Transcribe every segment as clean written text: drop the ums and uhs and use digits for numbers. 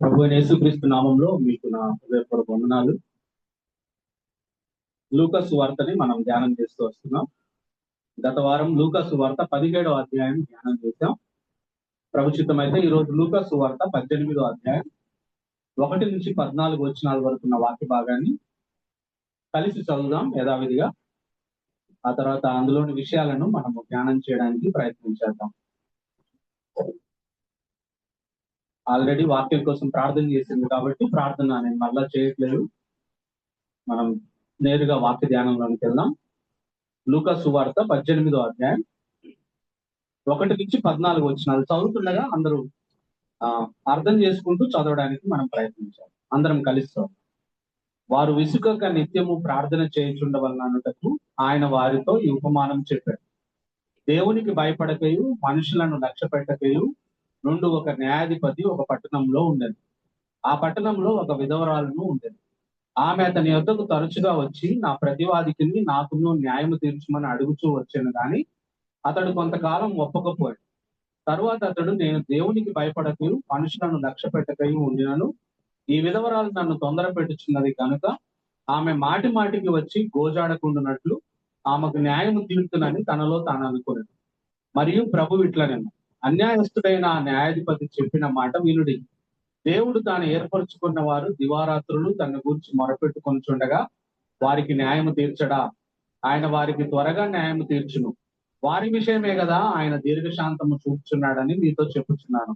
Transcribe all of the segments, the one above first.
ప్రభు అయిన యేసుక్రీస్తు నామంలో మీకు నా హృదయపూర్వక వందనాలు. లూకా సువార్తని మనం ధ్యానం చేస్తూ వస్తున్నాం. గత వారం లూకా సువార్త 17వ అధ్యాయం ధ్యానం చేశాం. ప్రభు చిత్తం అయితే ఈరోజు లూకా సువార్త 18వ అధ్యాయం 1 నుంచి 14 వచనాల వరకు ఉన్న వాక్య భాగాన్ని కలిసి చదువుదాం యథావిధిగా. ఆ తర్వాత అందులోని విషయాలను మనము ధ్యానం చేయడానికి ప్రయత్నం చేద్దాం. ఆల్రెడీ వాక్యం కోసం ప్రార్థన చేసింది కాబట్టి ప్రార్థన నేను మళ్ళా చేయట్లేదు. మనం నేరుగా వాక్య ధ్యానంలోకి వెళ్దాం. లూకా సువార్త 18వ అధ్యాయం 1 నుంచి 14 వచనాలు చదువుతుండగా అందరూ అర్థం చేసుకుంటూ చదవడానికి మనం ప్రయత్నించాలి. అందరం కలిస్తాం. వారు విసుగక నిత్యము ప్రార్థన చేయుచుండవలననుటకు ఆయన వారితో ఈ ఉపమానం చెప్పారు. దేవునికి భయపడకయు మనుషులను లక్ష్య పెట్టకయు నుండి ఒక న్యాయాధిపతి ఒక పట్టణంలో ఉండేది. ఆ పట్టణంలో ఒక విధవరాలను ఉండేది. ఆమె అతని యొద్దకు తరచుగా వచ్చి నా ప్రతివాదికి నాకును న్యాయము తీర్చమని అడుగుచూ వచ్చాను గాని అతడు కొంతకాలం ఒప్పకపోయాడు. తరువాత అతడు నేను దేవునికి భయపడకయు మనుషులను లక్ష్య పెట్టకయు ఉండినను ఈ విధవరాలు నన్ను తొందర పెట్టుచున్నది కనుక ఆమె మాటి మాటికి వచ్చి గోజాడకుండునట్లు ఆమెకు న్యాయము తీర్చునని తనలో తాను అనుకున్నాడు. మరియు ప్రభు ఇట్లనేమో అన్యాయస్తుడైన ఆ న్యాయాధిపతి చెప్పిన మాట వినుడి. దేవుడు తాను ఏర్పరచుకున్న వారు దివారాత్రులు తన గురించి మొరపెట్టుకొనిచుండగా వారికి న్యాయము తీర్చడా? ఆయన వారికి త్వరగా న్యాయము తీర్చును. వారి విషయమే కదా ఆయన దీర్ఘశాంతము చూపుచున్నాడని మీతో చెప్పుచున్నాను.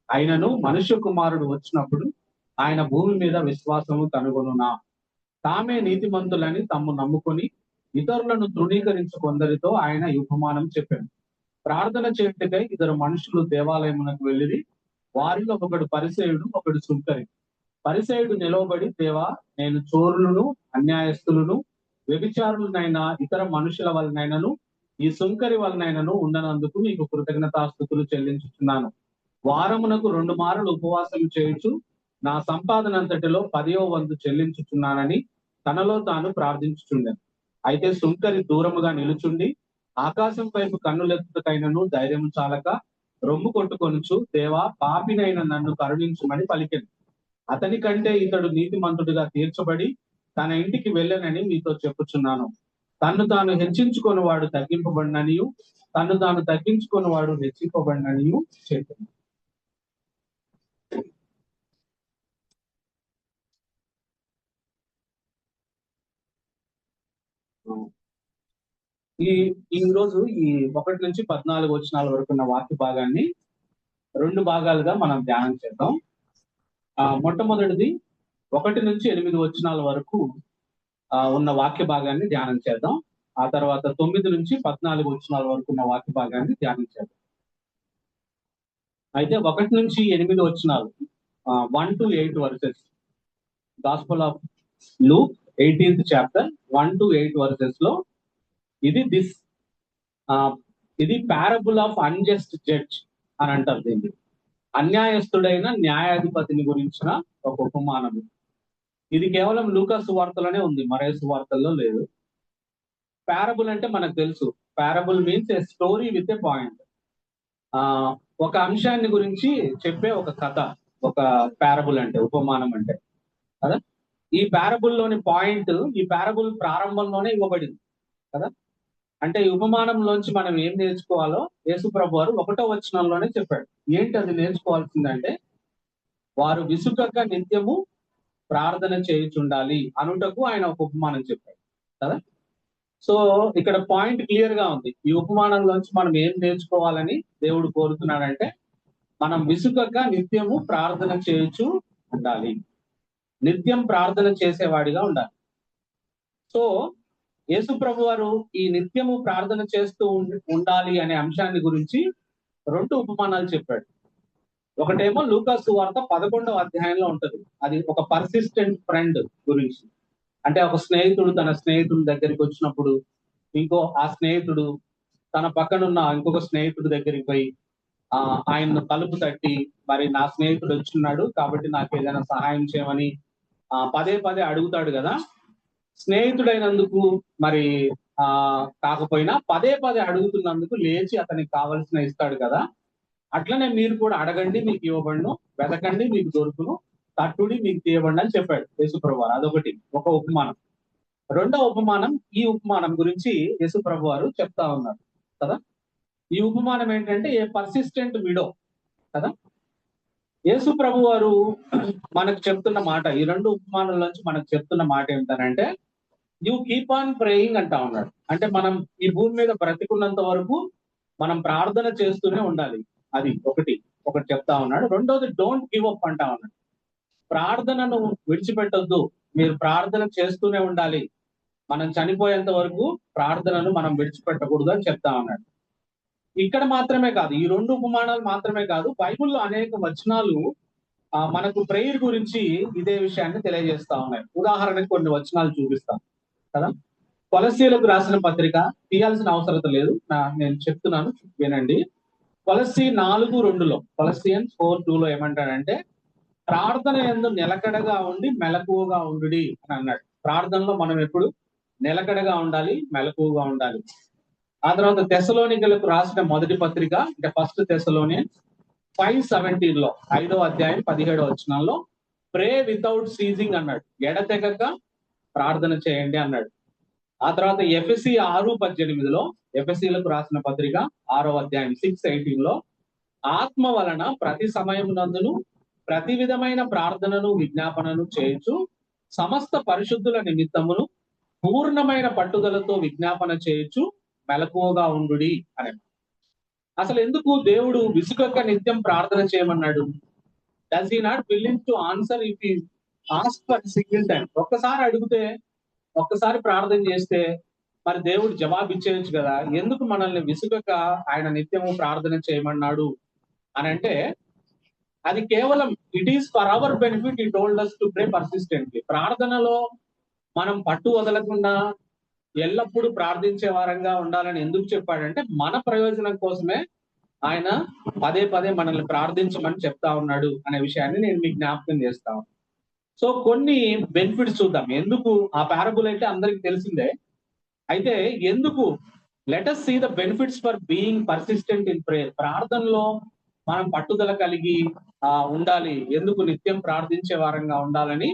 ఆయనను మనుష్య కుమారుడు వచ్చినప్పుడు ఆయన భూమి మీద విశ్వాసము కనుగొనునా? తామే నీతిమంతులని తమ్ము నమ్ముకొని ఇతరులను తృణీకరించు కొందరితో ఆయన ఈ ఉపమానం చెప్పాడు. ప్రార్థన చేయుటకై 2 మనుషులు దేవాలయమునకు వెళ్ళిరి. వారిలో ఒకడు పరిసయుడు, ఒకడు సుంకరి. పరిసయుడు నిలవబడి, దేవా, నేను చోరులను, అన్యాయస్తులను, వ్యభిచారులనైనా ఇతర మనుషుల వలనైనను ఈ సుంకరి వలనైనను ఉండనందుకు నీకు కృతజ్ఞతాస్తుతులు చెల్లించుచున్నాను. వారమునకు 2 మారులు ఉపవాసం చేయుచు నా సంపాదన అంతటిలో 10వ వంతు చెల్లించుచున్నానని తనలో తాను ప్రార్థించుచుండెను. అయితే సుంకరి దూరముగా నిలుచుండి ఆకాశం వైపు కన్నులెత్తుటకైనను ధైర్యం చాలక రొమ్ము కొట్టుకొనుచు, దేవా, పాపినైన నన్ను కరుణించుమని పలికెను. అతని కంటే ఇతడు నీతిమంతుడిగా తీర్చబడి తన ఇంటికి వెళ్ళనని మీతో చెప్పుచున్నాను. తన్ను తాను హెచ్చించుకొని వాడు తగ్గింపబడిననియు తన్ను తాను తగ్గించుకొని వాడు హెచ్చింపబడిననియు చెప్పింది. ఈ రోజు ఈ 1 నుంచి 14 వచనాల వరకు ఉన్న వాక్య భాగాన్ని 2 భాగాలుగా మనం ధ్యానం చేద్దాం. మొట్టమొదటిది 1 నుంచి 8 వచనాల వరకు ఉన్న వాక్య భాగాన్ని ధ్యానం చేద్దాం. ఆ తర్వాత 9 నుంచి 14 వచనాల వరకు ఉన్న వాక్య భాగాన్ని ధ్యానం చేద్దాం. అయితే 1 నుంచి 8 వచనాలు 1 to 8 versus, gospel of Luke 18th chapter 1 to 8 versus లో ఇది పారబుల్ ఆఫ్ అన్జస్ట్ జడ్జ్ అని అంటారు. దీన్ని అన్యాయస్తుడైన న్యాయాధిపతిని గురించిన ఒక ఉపమానము. ఇది కేవలం లూకా సువార్తలోనే ఉంది, మరే సువార్తల్లో లేదు. పారబుల్ అంటే మనకు తెలుసు, parable means A story with a point. ఒక అంశాన్ని గురించి చెప్పే ఒక కథ, ఒక పారబుల్ అంటే, ఉపమానం అంటే కదా. ఈ పారబుల్లోని పాయింట్ ఈ పారబుల్ ప్రారంభంలోనే ఇవ్వబడింది కదా. అంటే ఈ ఉపమానంలోంచి మనం ఏం నేర్చుకోవాలో యేసు ప్రభు వారు 1వ వచనంలోనే చెప్పాడు. ఏంటి అది నేర్చుకోవాల్సిందంటే, వారు విసుగక నిత్యము ప్రార్థన చేయుచుండాలి అనుటకు ఆయన ఒక ఉపమానం చెప్పాడు కదా. సో ఇక్కడ పాయింట్ క్లియర్ గా ఉంది. ఈ ఉపమానంలోంచి మనం ఏం నేర్చుకోవాలని దేవుడు కోరుతున్నాడంటే, మనం విసుగక నిత్యము ప్రార్థన చేయుచు ఉండాలి, నిత్యం ప్రార్థన చేసేవాడిగా ఉండాలి. సో యేసు ప్రభు వారు ఈ నిత్యము ప్రార్థన చేస్తూ ఉండాలి అనే అంశాన్ని గురించి 2 ఉపమానాలు చెప్పాడు. ఒకటేమో లూకా సువార్త 11వ అధ్యాయంలో ఉంటది. అది ఒక పర్సిస్టెంట్ ఫ్రెండ్ గురించి. అంటే ఒక స్నేహితుడు తన స్నేహితుడి దగ్గరికి వచ్చినప్పుడు ఆ స్నేహితుడు తన పక్కనున్న ఇంకొక స్నేహితుడి దగ్గరికి పోయి ఆయన్ను తలుపు తట్టి, మరి నా స్నేహితుడు వచ్చున్నాడు కాబట్టి నాకు ఏదైనా సహాయం చేయమని పదే పదే అడుగుతాడు కదా. స్నేహితుడైనందుకు మరి కాకపోయినా పదే పదే అడుగుతున్నందుకు లేచి అతనికి కావలసిన ఇస్తాడు కదా. అట్లనే మీరు కూడా అడగండి మీకు ఇవ్వబడును, వెతకండి మీకు దొరుకును, తట్టుడి మీకు తీయబడి అని చెప్పాడు యేసుప్రభు వారు. అదొకటి, ఒక ఉపమానం. రెండో ఉపమానం, ఈ ఉపమానం గురించి యేసుప్రభు వారు చెప్తా ఉన్నారు కదా. ఈ ఉపమానం ఏంటంటే ఏ పర్సిస్టెంట్ విడో కదా. యేసు ప్రభు వారు మనకు చెప్తున్న మాట, ఈ రెండు ఉపమానాల నుంచి మనకు చెప్తున్న మాట ఏంటంటే యూ కీప్ ఆన్ ప్రేయింగ్ అంటా ఉన్నాడు. అంటే మనం ఈ భూమి మీద బ్రతికున్నంత వరకు మనం ప్రార్థన చేస్తూనే ఉండాలి. అది ఒకటి చెప్తా ఉన్నాడు. రెండోది డోంట్ గివ్ అప్ అంటా ఉన్నాడు. ప్రార్థనను విడిచిపెట్టొద్దు, మీరు ప్రార్థన చేస్తూనే ఉండాలి. మనం చనిపోయేంత వరకు ప్రార్థనను మనం విడిచిపెట్టకూడదు అని చెప్తా ఉన్నాడు. ఇక్కడ మాత్రమే కాదు, ఈ రెండు ఉపమానాలు మాత్రమే కాదు, బైబిల్లో అనేక వచనాలు మనకు ప్రేయర్ గురించి ఇదే విషయాన్ని తెలియజేస్తా ఉన్నాయి. ఉదాహరణకు కొన్ని వచనాలు చూపిస్తాం కదా. కొలస్సీలకు రాసిన పత్రిక, తీయాల్సిన అవసరం లేదు, నేను చెప్తున్నాను వినండి. కొలస్సీ 4:2 కొలస్సియన్స్ 4:2 ఏమంటాడంటే ప్రార్థన యందు నిలకడగా ఉండి మెలకువగా ఉండుడి అని అన్నాడు. ప్రార్థనలో మనం ఎప్పుడు నిలకడగా ఉండాలి, మెలకువగా ఉండాలి. ఆ తర్వాత తెస్సలోనికలకు రాసిన మొదటి పత్రిక, అంటే ఫస్ట్ తెస్సలోనియన్స్ 5:17 5వ అధ్యాయం 17వ వచనంలో ప్రే వితౌట్ సీజింగ్ అన్నాడు. ఎడతెగక ప్రార్థన చేయండి అన్నాడు. ఆ తర్వాత ఎఫెసీ 6:18 ఎఫెసీలకు రాసిన పత్రిక 6వ అధ్యాయం 6:18 ఆత్మ వలన ప్రతి సమయమునందును ప్రతి విధమైన ప్రార్థనను విజ్ఞాపనను చేయొచ్చు సమస్త పరిశుద్ధుల నిమిత్తమును పూర్ణమైన పట్టుదలతో విజ్ఞాపన చేయొచ్చు మెలకువగా ఉండుడి అని. అసలు ఎందుకు దేవుడు విసుగక నిత్యం ప్రార్థన చేయమన్నాడు? Does he not willing to answer if he ask for single time? ఒక్కసారి అడిగితే, ఒక్కసారి ప్రార్థన చేస్తే మరి దేవుడు జవాబు ఇచ్చేయచ్చు కదా. ఎందుకు మనల్ని విసుగక ఆయన నిత్యము ప్రార్థన చేయమన్నాడు అని అంటే అది కేవలం it is for our benefit. He told us to pray persistently. ప్రార్థనలో మనం పట్టు వదలకుండా ఎల్లప్పుడూ ప్రార్థించే వారంగా ఉండాలని ఎందుకు చెప్పాడంటే మన ప్రయోజనం కోసమే ఆయన పదే పదే మనల్ని ప్రార్థించమని చెప్తా ఉన్నాడు అనే విషయాన్ని నేను మీకు జ్ఞాపకం చేస్తాను. సో కొన్ని బెనిఫిట్స్ చూద్దాం. ఎందుకు ఆ పారబుల్ అయితే అందరికి తెలిసిందే, అయితే ఎందుకు let us see the benefits for being persistent in prayer. ప్రార్థనలో మనం పట్టుదల కలిగి ఉండాలి, ఎందుకు నిత్యం ప్రార్థించే వారంగా ఉండాలని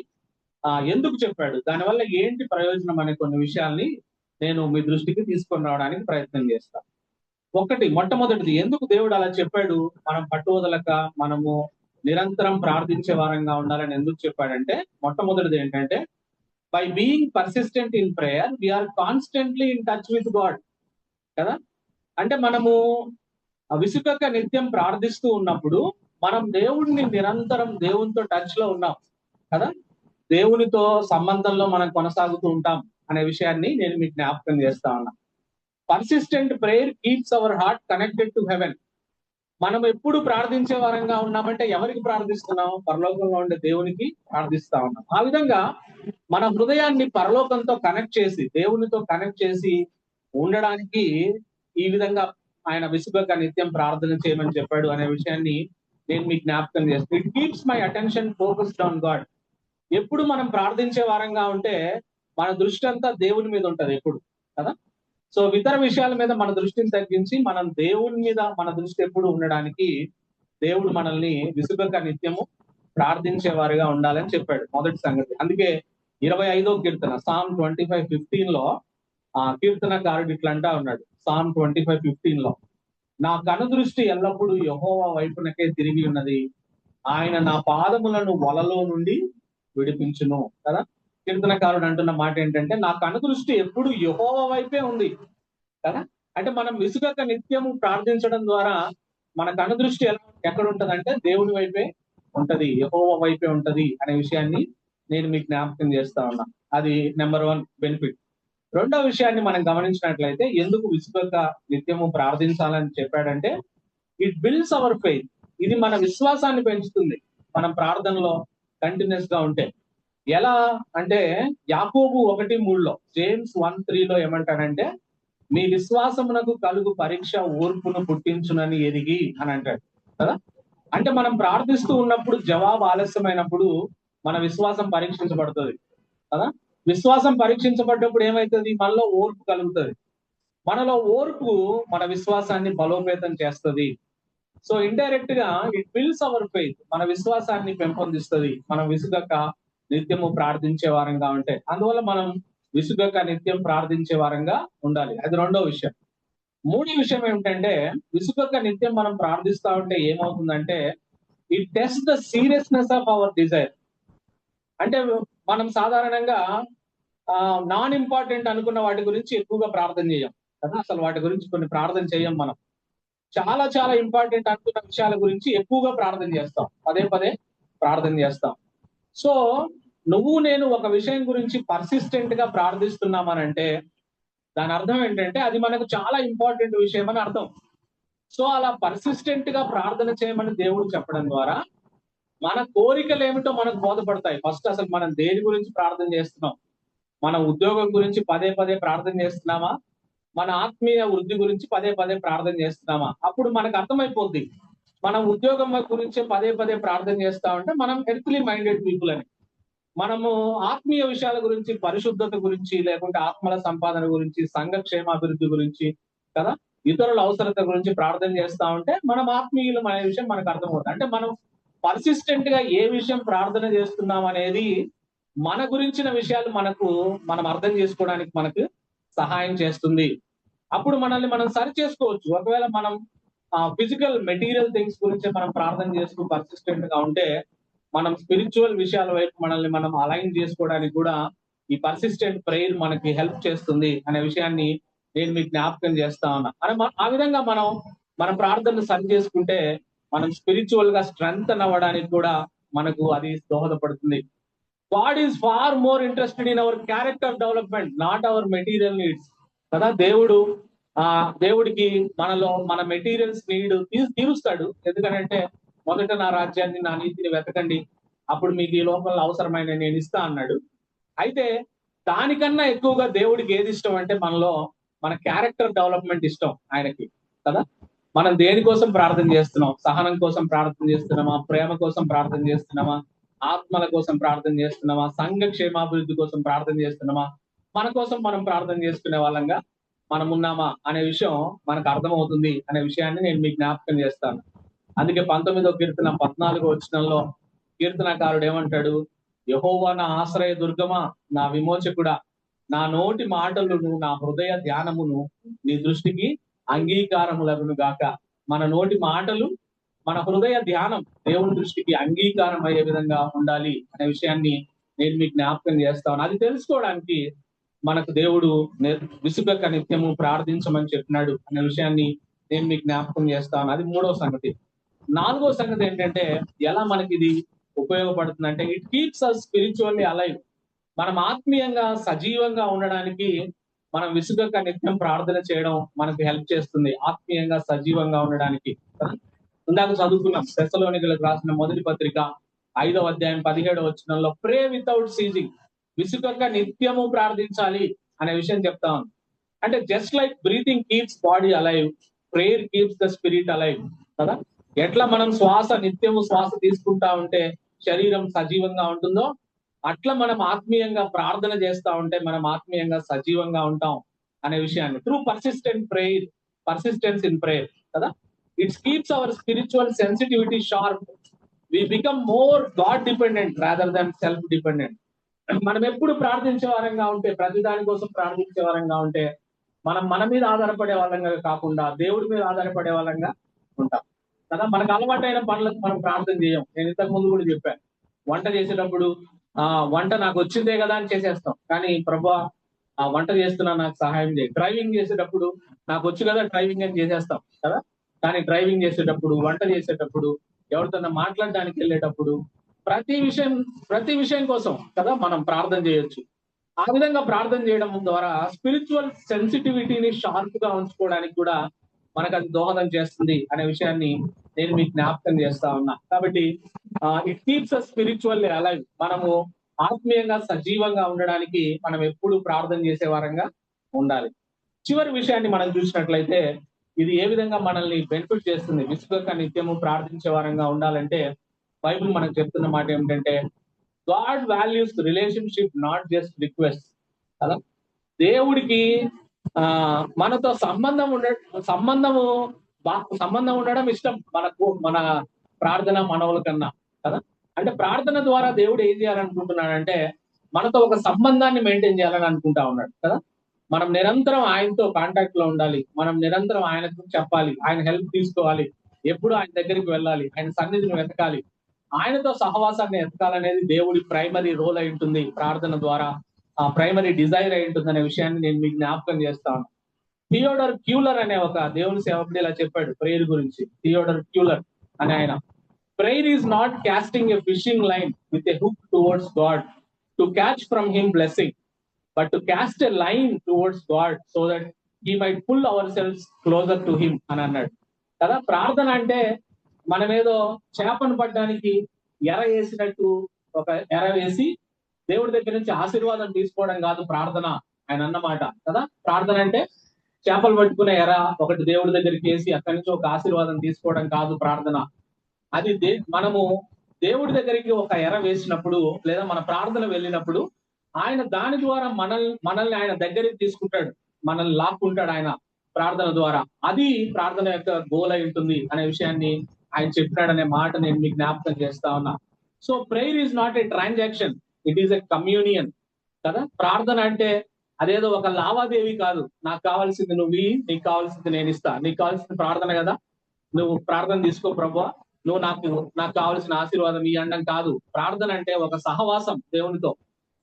ఎందుకు చెప్పాడు, దానివల్ల ఏంటి ప్రయోజనం అనే కొన్ని విషయాల్ని నేను మీ దృష్టికి తీసుకొని రావడానికి ప్రయత్నం చేస్తాను. మొట్టమొదటిది, ఎందుకు దేవుడు అలా చెప్పాడు, మనం పట్టు వదలక మనము నిరంతరం ప్రార్థించే వారంగా ఉండాలని ఎందుకు చెప్పాడంటే మొట్టమొదటిది ఏంటంటే by being persistent in prayer we are constantly in touch with God కదా. అంటే మనము విసుగక నిత్యం ప్రార్థిస్తూ ఉన్నప్పుడు మనం దేవుడిని నిరంతరం దేవునితో టచ్ లో ఉన్నాం కదా, దేవునితో సంబంధంలో మనం కొనసాగుతూ ఉంటాం అనే విషయాన్ని నేను మీకు జ్ఞాపకం చేస్తా ఉన్నా. Persistent prayer keeps our heart connected to heaven. మనం ఎప్పుడు ప్రార్థించే వారంగా ఉన్నామంటే ఎవరికి ప్రార్థిస్తున్నాం? పరలోకంలో ఉండే దేవునికి ప్రార్థిస్తా ఉన్నాం. ఆ విధంగా మన హృదయాన్ని పరలోకంతో కనెక్ట్ చేసి, దేవునితో కనెక్ట్ చేసి ఉండడానికి ఈ విధంగా ఆయన విసుగక నిత్యం ప్రార్థన చేయమని చెప్పాడు అనే విషయాన్ని నేను మీకు జ్ఞాపకం చేస్తాను. It keeps my attention focused on God. ఎప్పుడు మనం ప్రార్థించే వారంగా ఉంటే మన దృష్టి అంతా దేవుని మీద ఉంటది ఎప్పుడు కదా. సో ఇతర విషయాల మీద మన దృష్టిని తగ్గించి మనం దేవుని మీద మన దృష్టి ఎప్పుడు ఉండడానికి దేవుడు మనల్ని విసుగక నిత్యము ప్రార్థించే వారిగా ఉండాలని చెప్పాడు. మొదటి సంగతి. అందుకే 25వ కీర్తన సామ్ 25:15 కీర్తనకారుడు ఇట్లా అంటా ఉన్నాడు. సామ్ 25:15 నా కనుదృష్టి ఎల్లప్పుడూ యెహోవా వైపునకే తిరిగి ఉన్నది, ఆయన నా పాదములను వలలో నుండి విడిపించును కదా. కీర్తనకారుడు అంటున్న మాట ఏంటంటే నా కనుదృష్టి ఎప్పుడు యెహోవా వైపే ఉంది కదా. అంటే మనం విసుగక నిత్యము ప్రార్థించడం ద్వారా మన కనుదృష్టి ఎక్కడ ఉంటదంటే దేవుని వైపే ఉంటది, యెహోవా వైపే ఉంటది అనే విషయాన్ని నేను మీకు జ్ఞాపకం చేస్తా ఉన్నా. అది నెంబర్ 1 బెనిఫిట్. రెండో విషయాన్ని మనం గమనించినట్లయితే ఎందుకు విసుగక నిత్యము ప్రార్థించాలని చెప్పాడంటే ఇట్ బిల్డ్స్ అవర్ ఫెయిత్. ఇది మన విశ్వాసాన్ని పెంచుతుంది మనం ప్రార్థనలో కంటిన్యూస్ గా ఉంటే. ఎలా అంటే యాకోబు 1:3 జేమ్స్ 1:3 ఏమంటాడంటే మీ విశ్వాసమునకు కలుగు పరీక్ష ఓర్పును పుట్టించునని ఎరిగి అని అంటాడు కదా. అంటే మనం ప్రార్థిస్తూ ఉన్నప్పుడు జవాబు ఆలస్యమైనప్పుడు మన విశ్వాసం పరీక్షించబడుతుంది కదా. విశ్వాసం పరీక్షించబడ్డప్పుడు ఏమైతుంది? మనలో ఓర్పు కలుగుతుంది. మనలో ఓర్పు మన విశ్వాసాన్ని బలోపేతం చేస్తుంది. సో ఇండైరెక్ట్ గా ఇట్ బిల్డ్స్ అవర్ ఫెయిత్, మన విశ్వాసాన్ని పెంపొందిస్తుంది మనం విసుగక నిత్యము ప్రార్థించే వారంగా ఉంటే. అందువల్ల మనం విసుగక నిత్యం ప్రార్థించే వారంగా ఉండాలి. అది రెండో విషయం. మూడో విషయం ఏమిటంటే, విసుగక నిత్యం మనం ప్రార్థిస్తా ఉంటే ఏమవుతుందంటే, it test the seriousness of our Dzire. అంటే మనం సాధారణంగా నాన్ ఇంపార్టెంట్ అనుకున్న వాటి గురించి ఎక్కువగా ప్రార్థన చేయం కదా. అసలు వాటి గురించి కొన్ని ప్రార్థన చేయం మనం. చాలా చాలా ఇంపార్టెంట్ అనుకున్న విషయాల గురించి ఎక్కువగా ప్రార్థన చేస్తాం, పదే పదే ప్రార్థన చేస్తాం. సో నువ్వు నేను ఒక విషయం గురించి పర్సిస్టెంట్ గా ప్రార్థిస్తున్నామనంటే దాని అర్థం ఏంటంటే అది మనకు చాలా ఇంపార్టెంట్ విషయం అని అర్థం. సో అలా పర్సిస్టెంట్ గా ప్రార్థన చేయమని దేవుడు చెప్పడం ద్వారా మన కోరికలు ఏమిటో మనకు బోధపడతాయి. ఫస్ట్ అసలు మనం దేని గురించి ప్రార్థన చేస్తున్నాం? మన ఉద్యోగం గురించి పదే పదే ప్రార్థన చేస్తున్నామా? మన ఆత్మీయ వృద్ధి గురించి పదే పదే ప్రార్థన చేస్తున్నామా? అప్పుడు మనకు అర్థమైపోద్ది, మనం ఉద్యోగం గురించి పదే పదే ప్రార్థన చేస్తా ఉంటే మనం ఎర్త్లీ మైండెడ్ పీపుల్ అని. మనము ఆత్మీయ విషయాల గురించి, పరిశుద్ధత గురించి, లేకుంటే ఆత్మల సంపాదన గురించి, సంఘ క్షేమాభివృద్ధి గురించి కదా, ఇతరుల అవసరత గురించి ప్రార్థన చేస్తా ఉంటే మనం ఆత్మీయులం అనే విషయం మనకు అర్థమవుతుంది. అంటే మనం పర్సిస్టెంట్ గా ఏ విషయం ప్రార్థన చేస్తున్నాం అనేది మన గురించిన విషయాలు మనం అర్థం చేసుకోవడానికి మనకు సహాయం చేస్తుంది. అప్పుడు మనల్ని మనం సరి చేసుకోవచ్చు. ఒకవేళ మనం ఫిజికల్ మెటీరియల్ థింగ్స్ గురించి మనం ప్రార్థన చేస్తూ పర్సిస్టెంట్ గా ఉంటే మనం స్పిరిచువల్ విషయాల వైపు మనల్ని మనం అలైన్ చేసుకోవడానికి కూడా ఈ పర్సిస్టెంట్ ప్రేయర్ మనకి హెల్ప్ చేస్తుంది అనే విషయాన్ని నేను మీకు జ్ఞాపకం చేస్తా ఉన్నా. ఆ విధంగా మనం మన ప్రార్థనలు సరి చేసుకుంటే మనం స్పిరిచువల్ గా స్ట్రెంగ్త్ అవ్వడానికి కూడా మనకు అది దోహదపడుతుంది. God is far more interested in our character development, not our material needs కదా. దేవుడికి మనలో మన మెటీరియల్స్ నీడ్ తీరుస్తాడు. ఎందుకంటే మొదట నా రాజ్యాన్ని, నా నీతిని వెతకండి, అప్పుడు మీకు ఈ లోకంలో అవసరమైన నేను ఇస్తా అన్నాడు. అయితే దానికన్నా ఎక్కువగా దేవుడికి ఏది ఇష్టం అంటే మనలో మన క్యారెక్టర్ డెవలప్మెంట్ ఇష్టం ఆయనకి కదా. మనం దేనికోసం ప్రార్థన చేస్తున్నాం? సహనం కోసం ప్రార్థన చేస్తున్నామా? ప్రేమ కోసం ప్రార్థన చేస్తున్నామా? ఆత్మల కోసం ప్రార్థన చేస్తున్నామా? సంఘ క్షేమాభివృద్ధి కోసం ప్రార్థన చేస్తున్నామా? మన కోసం మనం ప్రార్థన చేసుకునే వాళ్ళంగా మనం ఉన్నామా అనే విషయం మనకు అర్థమవుతుంది అనే విషయాన్ని నేను మీకు జ్ఞాపకం చేస్తాను. అందుకే 19వ కీర్తన 14వ వచనంలో కీర్తనకారుడు ఏమంటాడు? యెహోవా నా ఆశ్రయ దుర్గమా, నా విమోచకుడా, నా నోటి మాటలను, నా హృదయ ధ్యానమును నీ దృష్టికి అంగీకారములగును గాక. మన నోటి మాటలు, మన హృదయ ధ్యానం దేవుని దృష్టికి అంగీకారం అయ్యే విధంగా ఉండాలి అనే విషయాన్ని నేను మీకు జ్ఞాపకం చేస్తాను. అది తెలుసుకోవడానికి మనకు దేవుడు విసుగక నిత్యము ప్రార్థించమని చెప్పినాడు అనే విషయాన్ని నేను మీకు జ్ఞాపకం చేస్తాను. అది మూడవ సంగతి. నాలుగో సంగతి ఏంటంటే ఎలా మనకి ఇది ఉపయోగపడుతుంది అంటే, it keeps us spiritually alive. మనం ఆత్మీయంగా సజీవంగా ఉండడానికి మనం విసుగక నిత్యం ప్రార్థన చేయడం మనకు హెల్ప్ చేస్తుంది, ఆత్మీయంగా సజీవంగా ఉండడానికి. ఇందాక చదువుకున్నాం తెస్సలోనికలకు రాసిన మొదటి పత్రిక 5వ అధ్యాయం 17వ వచనంలో ప్రే వితౌట్ సీజింగ్, విసుగక నిత్యము ప్రార్థించాలి అనే విషయం చెప్తా ఉంది. అంటే just like breathing keeps body alive, prayer keeps the spirit alive కదా. ఎట్లా మనం నిత్యము శ్వాస తీసుకుంటా ఉంటే శరీరం సజీవంగా ఉంటుందో, అట్లా మనం ఆత్మీయంగా ప్రార్థన చేస్తా ఉంటే మనం ఆత్మీయంగా సజీవంగా ఉంటాం అనే విషయాన్ని త్రూ పర్సిస్టెన్స్ ఇన్ ప్రేయర్ కదా. It keeps our spiritual sensitivity sharp. We become more God dependent rather than self dependent. మనం ఎప్పుడు ప్రార్థించే వారంగా ఉంటే, ప్రతి దాని కోసం ప్రార్థించే వారంగా ఉంటే మనం మన మీద ఆధారపడే వాళ్ళంగా కాకుండా దేవుడి మీద ఆధారపడే వాళ్ళంగా ఉంటాం కదా. మనకు అలవాటైన పనులకు మనం ప్రార్థన చేయం. నేను ఇంతకు ముందు కూడా చెప్పాను, వంట చేసేటప్పుడు వంట నాకు వచ్చిందే కదా అని చేసేస్తాం, కానీ ప్రభువా ఆ వంట చేస్తున్నా నాకు సహాయం చేయి. డ్రైవింగ్ చేసేటప్పుడు నాకు వచ్చు కదా డ్రైవింగ్ అని చేసేస్తాం కదా, కానీ డ్రైవింగ్ చేసేటప్పుడు, వంట చేసేటప్పుడు, ఎవరితో మాట్లాడడానికి వెళ్ళేటప్పుడు ప్రతి విషయం కోసం కదా మనం ప్రార్థన చేయొచ్చు. ఆ విధంగా ప్రార్థన చేయడం ద్వారా స్పిరిచువల్ సెన్సిటివిటీని షార్ప్ గా ఉంచుకోవడానికి కూడా మనకు అది దోహదం చేస్తుంది అనే విషయాన్ని నేను మీకు జ్ఞాపకం చేస్తా ఉన్నా. కాబట్టి it keeps us spiritually alive. మనము ఆత్మీయంగా సజీవంగా ఉండడానికి మనం ఎప్పుడు ప్రార్థన చేసే వారంగా ఉండాలి. చివరి విషయాన్ని మనం చూసినట్లయితే ఇది ఏ విధంగా మనల్ని బెనిఫిట్ చేస్తుంది, విసుగక నిత్యము ప్రార్థించే వారంగా ఉండాలంటే బైబిల్ మనకు చెప్తున్న మాట ఏమిటంటే, God values relationship, not just request కదా. దేవుడికి మనతో సంబంధము సంబంధం ఉండడం ఇష్టం మనకు, మన ప్రార్థన మనవుల కన్నా కదా. అంటే ప్రార్థన ద్వారా దేవుడు ఏం చేయాలనుకుంటున్నాడంటే మనతో ఒక సంబంధాన్ని మెయింటైన్ చేయాలని అనుకుంటా ఉన్నాడు కదా. మనం నిరంతరం ఆయనతో కాంటాక్ట్ లో ఉండాలి, మనం నిరంతరం ఆయనకు చెప్పాలి, ఆయన హెల్ప్ తీసుకోవాలి, ఎప్పుడు ఆయన దగ్గరికి వెళ్ళాలి, ఆయన సన్నిధిని వెతకాలి, ఆయనతో సహవాసాన్ని ఎతకాలనేది దేవుడి ప్రైమరీ రోల్ అయి ఉంటుంది ప్రార్థన ద్వారా, ఆ ప్రైమరీ డిజైర్ అయి ఉంటుంది అనే విషయాన్ని నేను మీకు జ్ఞాపకం చేస్తాను. థియోడర్ క్యూలర్ అనే ఒక దేవుని సేవకుడు ఇలా చెప్పాడు ప్రేయర్ గురించి. థియోడర్ క్యూలర్ అనే ఆయన, prayer is not casting a fishing line with a hook towards God to catch from him blessing, but to cast a line towards God so that he might pull our selves closer to him అని అన్నాడు కదా. ప్రార్థన అంటే మనమేదో చేపను పడ్డానికి ఎర వేసినట్టు ఒక ఎర వేసి దేవుడి దగ్గర నుంచి ఆశీర్వాదం తీసుకోవడం కాదు ప్రార్థన ఆయన అన్నమాట కదా. ప్రార్థన అంటే చేపలు పట్టుకునే ఎర ఒకటి దేవుడి దగ్గరికి వేసి అక్కడి నుంచి ఒక ఆశీర్వాదం తీసుకోవడం కాదు ప్రార్థన. అది మనము దేవుడి దగ్గరికి ఒక ఎర వేసినప్పుడు లేదా మన ప్రార్థన వెళ్ళినప్పుడు ఆయన దాని ద్వారా మనల్ని ఆయన దగ్గరికి తీసుకుంటాడు, మనల్ని లాక్కుంటాడు ఆయన ప్రార్థన ద్వారా. అది ప్రార్థన యొక్క గోల్ అయి ఉంటుంది అనే విషయాన్ని ఆయన చెప్పినాడు అనే మాట నేను మీకు జ్ఞాపకం చేస్తా ఉన్నా. So prayer is not a transaction, it is a communion కదా. ప్రార్థన అంటే అదేదో ఒక లావాదేవీ కాదు, నాకు కావాల్సింది నువ్వు, నీకు కావాల్సింది నేను ఇస్తా, నీకు కావాల్సింది ప్రార్థన కదా, నువ్వు ప్రార్థన తీసుకో ప్రభువా, నువ్వు నాకు కావాల్సిన ఆశీర్వాదం ఈ అండం కాదు. ప్రార్థన అంటే ఒక సహవాసం దేవునితో,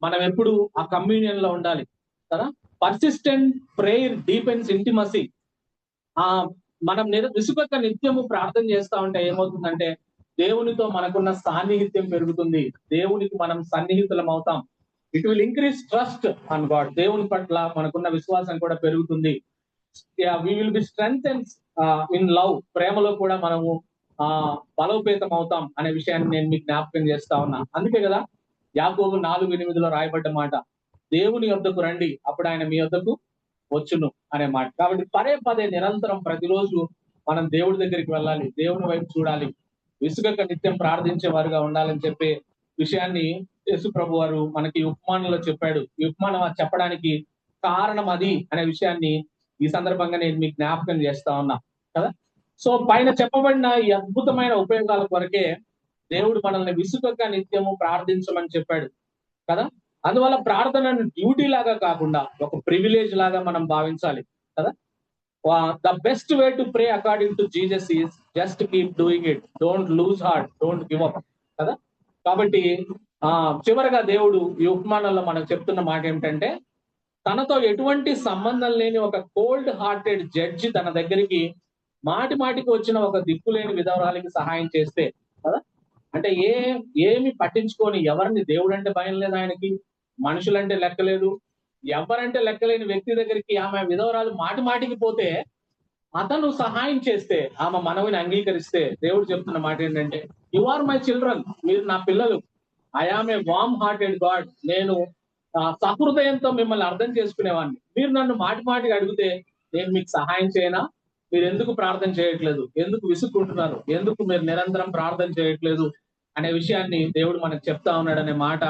మనం ఎప్పుడు ఆ కమ్యూనియన్ లో ఉండాలి కదా. Persistent prayer deepens intimacy. మనం విసుగక నిత్యము ప్రార్థన చేస్తా ఉంటే ఏమవుతుందంటే దేవునితో మనకున్న సాన్నిహిత్యం పెరుగుతుంది, దేవునికి మనం సన్నిహితులం అవుతాం. It will increase trust on God, దేవుని పట్ల మనకున్న విశ్వాసం కూడా పెరుగుతుంది. We will be strengthens in love, ప్రేమలో కూడా మనము బలోపేతం అవుతాం అనే విషయాన్ని నేను మీకు జ్ఞాపకం చేస్తా ఉన్నా. అందుకే కదా యాకోబు 4:8 రాయబడ్డ మాట, దేవుని యొద్దకు రండి అప్పుడు ఆయన మీ యొద్దకు వచ్చును అనే మాట. కాబట్టి పదే నిరంతరం ప్రతిరోజు మనం దేవుడి దగ్గరికి వెళ్ళాలి, దేవుని వైపు చూడాలి, విసుగక నిత్యం ప్రార్థించే వారుగా ఉండాలని చెప్పే విషయాన్ని యేసు ప్రభు వారు మనకి ఉపమానంలో చెప్పాడు. ఈ ఉపమానం చెప్పడానికి కారణం అది అనే విషయాన్ని ఈ సందర్భంగా నేను మీకు జ్ఞాపకం చేస్తా ఉన్నా కదా. సో పైన చెప్పబడిన ఈ అద్భుతమైన ఉపయోగాల కొరకే దేవుడు మనల్ని విసుగక నిత్యము ప్రార్థించమని చెప్పాడు కదా. అందువల్ల ప్రార్థనను డ్యూటీ లాగా కాకుండా ఒక ప్రివిలేజ్ లాగా మనం భావించాలి కదా. The best way to pray according to Jesus is just keep doing it, don't lose heart, don't give up కదా. కాబట్టి చివరగా దేవుడు ఈ ఉపమానంలో మనకు చెప్తున్న మాట ఏమిటంటే, తనతో ఎటువంటి సంబంధం లేని ఒక కోల్డ్ హార్టెడ్ జడ్జి తన దగ్గరికి మాటికి వచ్చిన ఒక దిక్కులేని విధవరాలికి సహాయం చేస్తే కదా, అంటే ఏమి పట్టించుకొని, ఎవరిని దేవుడు అంటే భయం లేదు ఆయనకి, మనుషులంటే లెక్కలేదు, ఎవరంటే లెక్కలేని వ్యక్తి దగ్గరికి ఆమె విధవరాలు మాటికి పోతే అతను సహాయం చేస్తే, ఆమె మనవిని అంగీకరిస్తే దేవుడు చెప్తున్న మాట ఏంటంటే, యు ఆర్ మై చిల్డ్రన్, మీరు నా పిల్లలు, I am a warm hearted God, నేను సహృదయంతో మిమ్మల్ని అర్థం చేసుకునేవాడిని, మీరు నన్ను మాటికి అడిగితే నేను మీకు సహాయం చేయనా? మీరు ఎందుకు ప్రార్థన చేయట్లేదు, ఎందుకు విసుక్కుంటున్నారు, ఎందుకు మీరు నిరంతరం ప్రార్థన చేయట్లేదు అనే విషయాన్ని దేవుడు మనకు చెప్తా ఉన్నాడు అనే మాట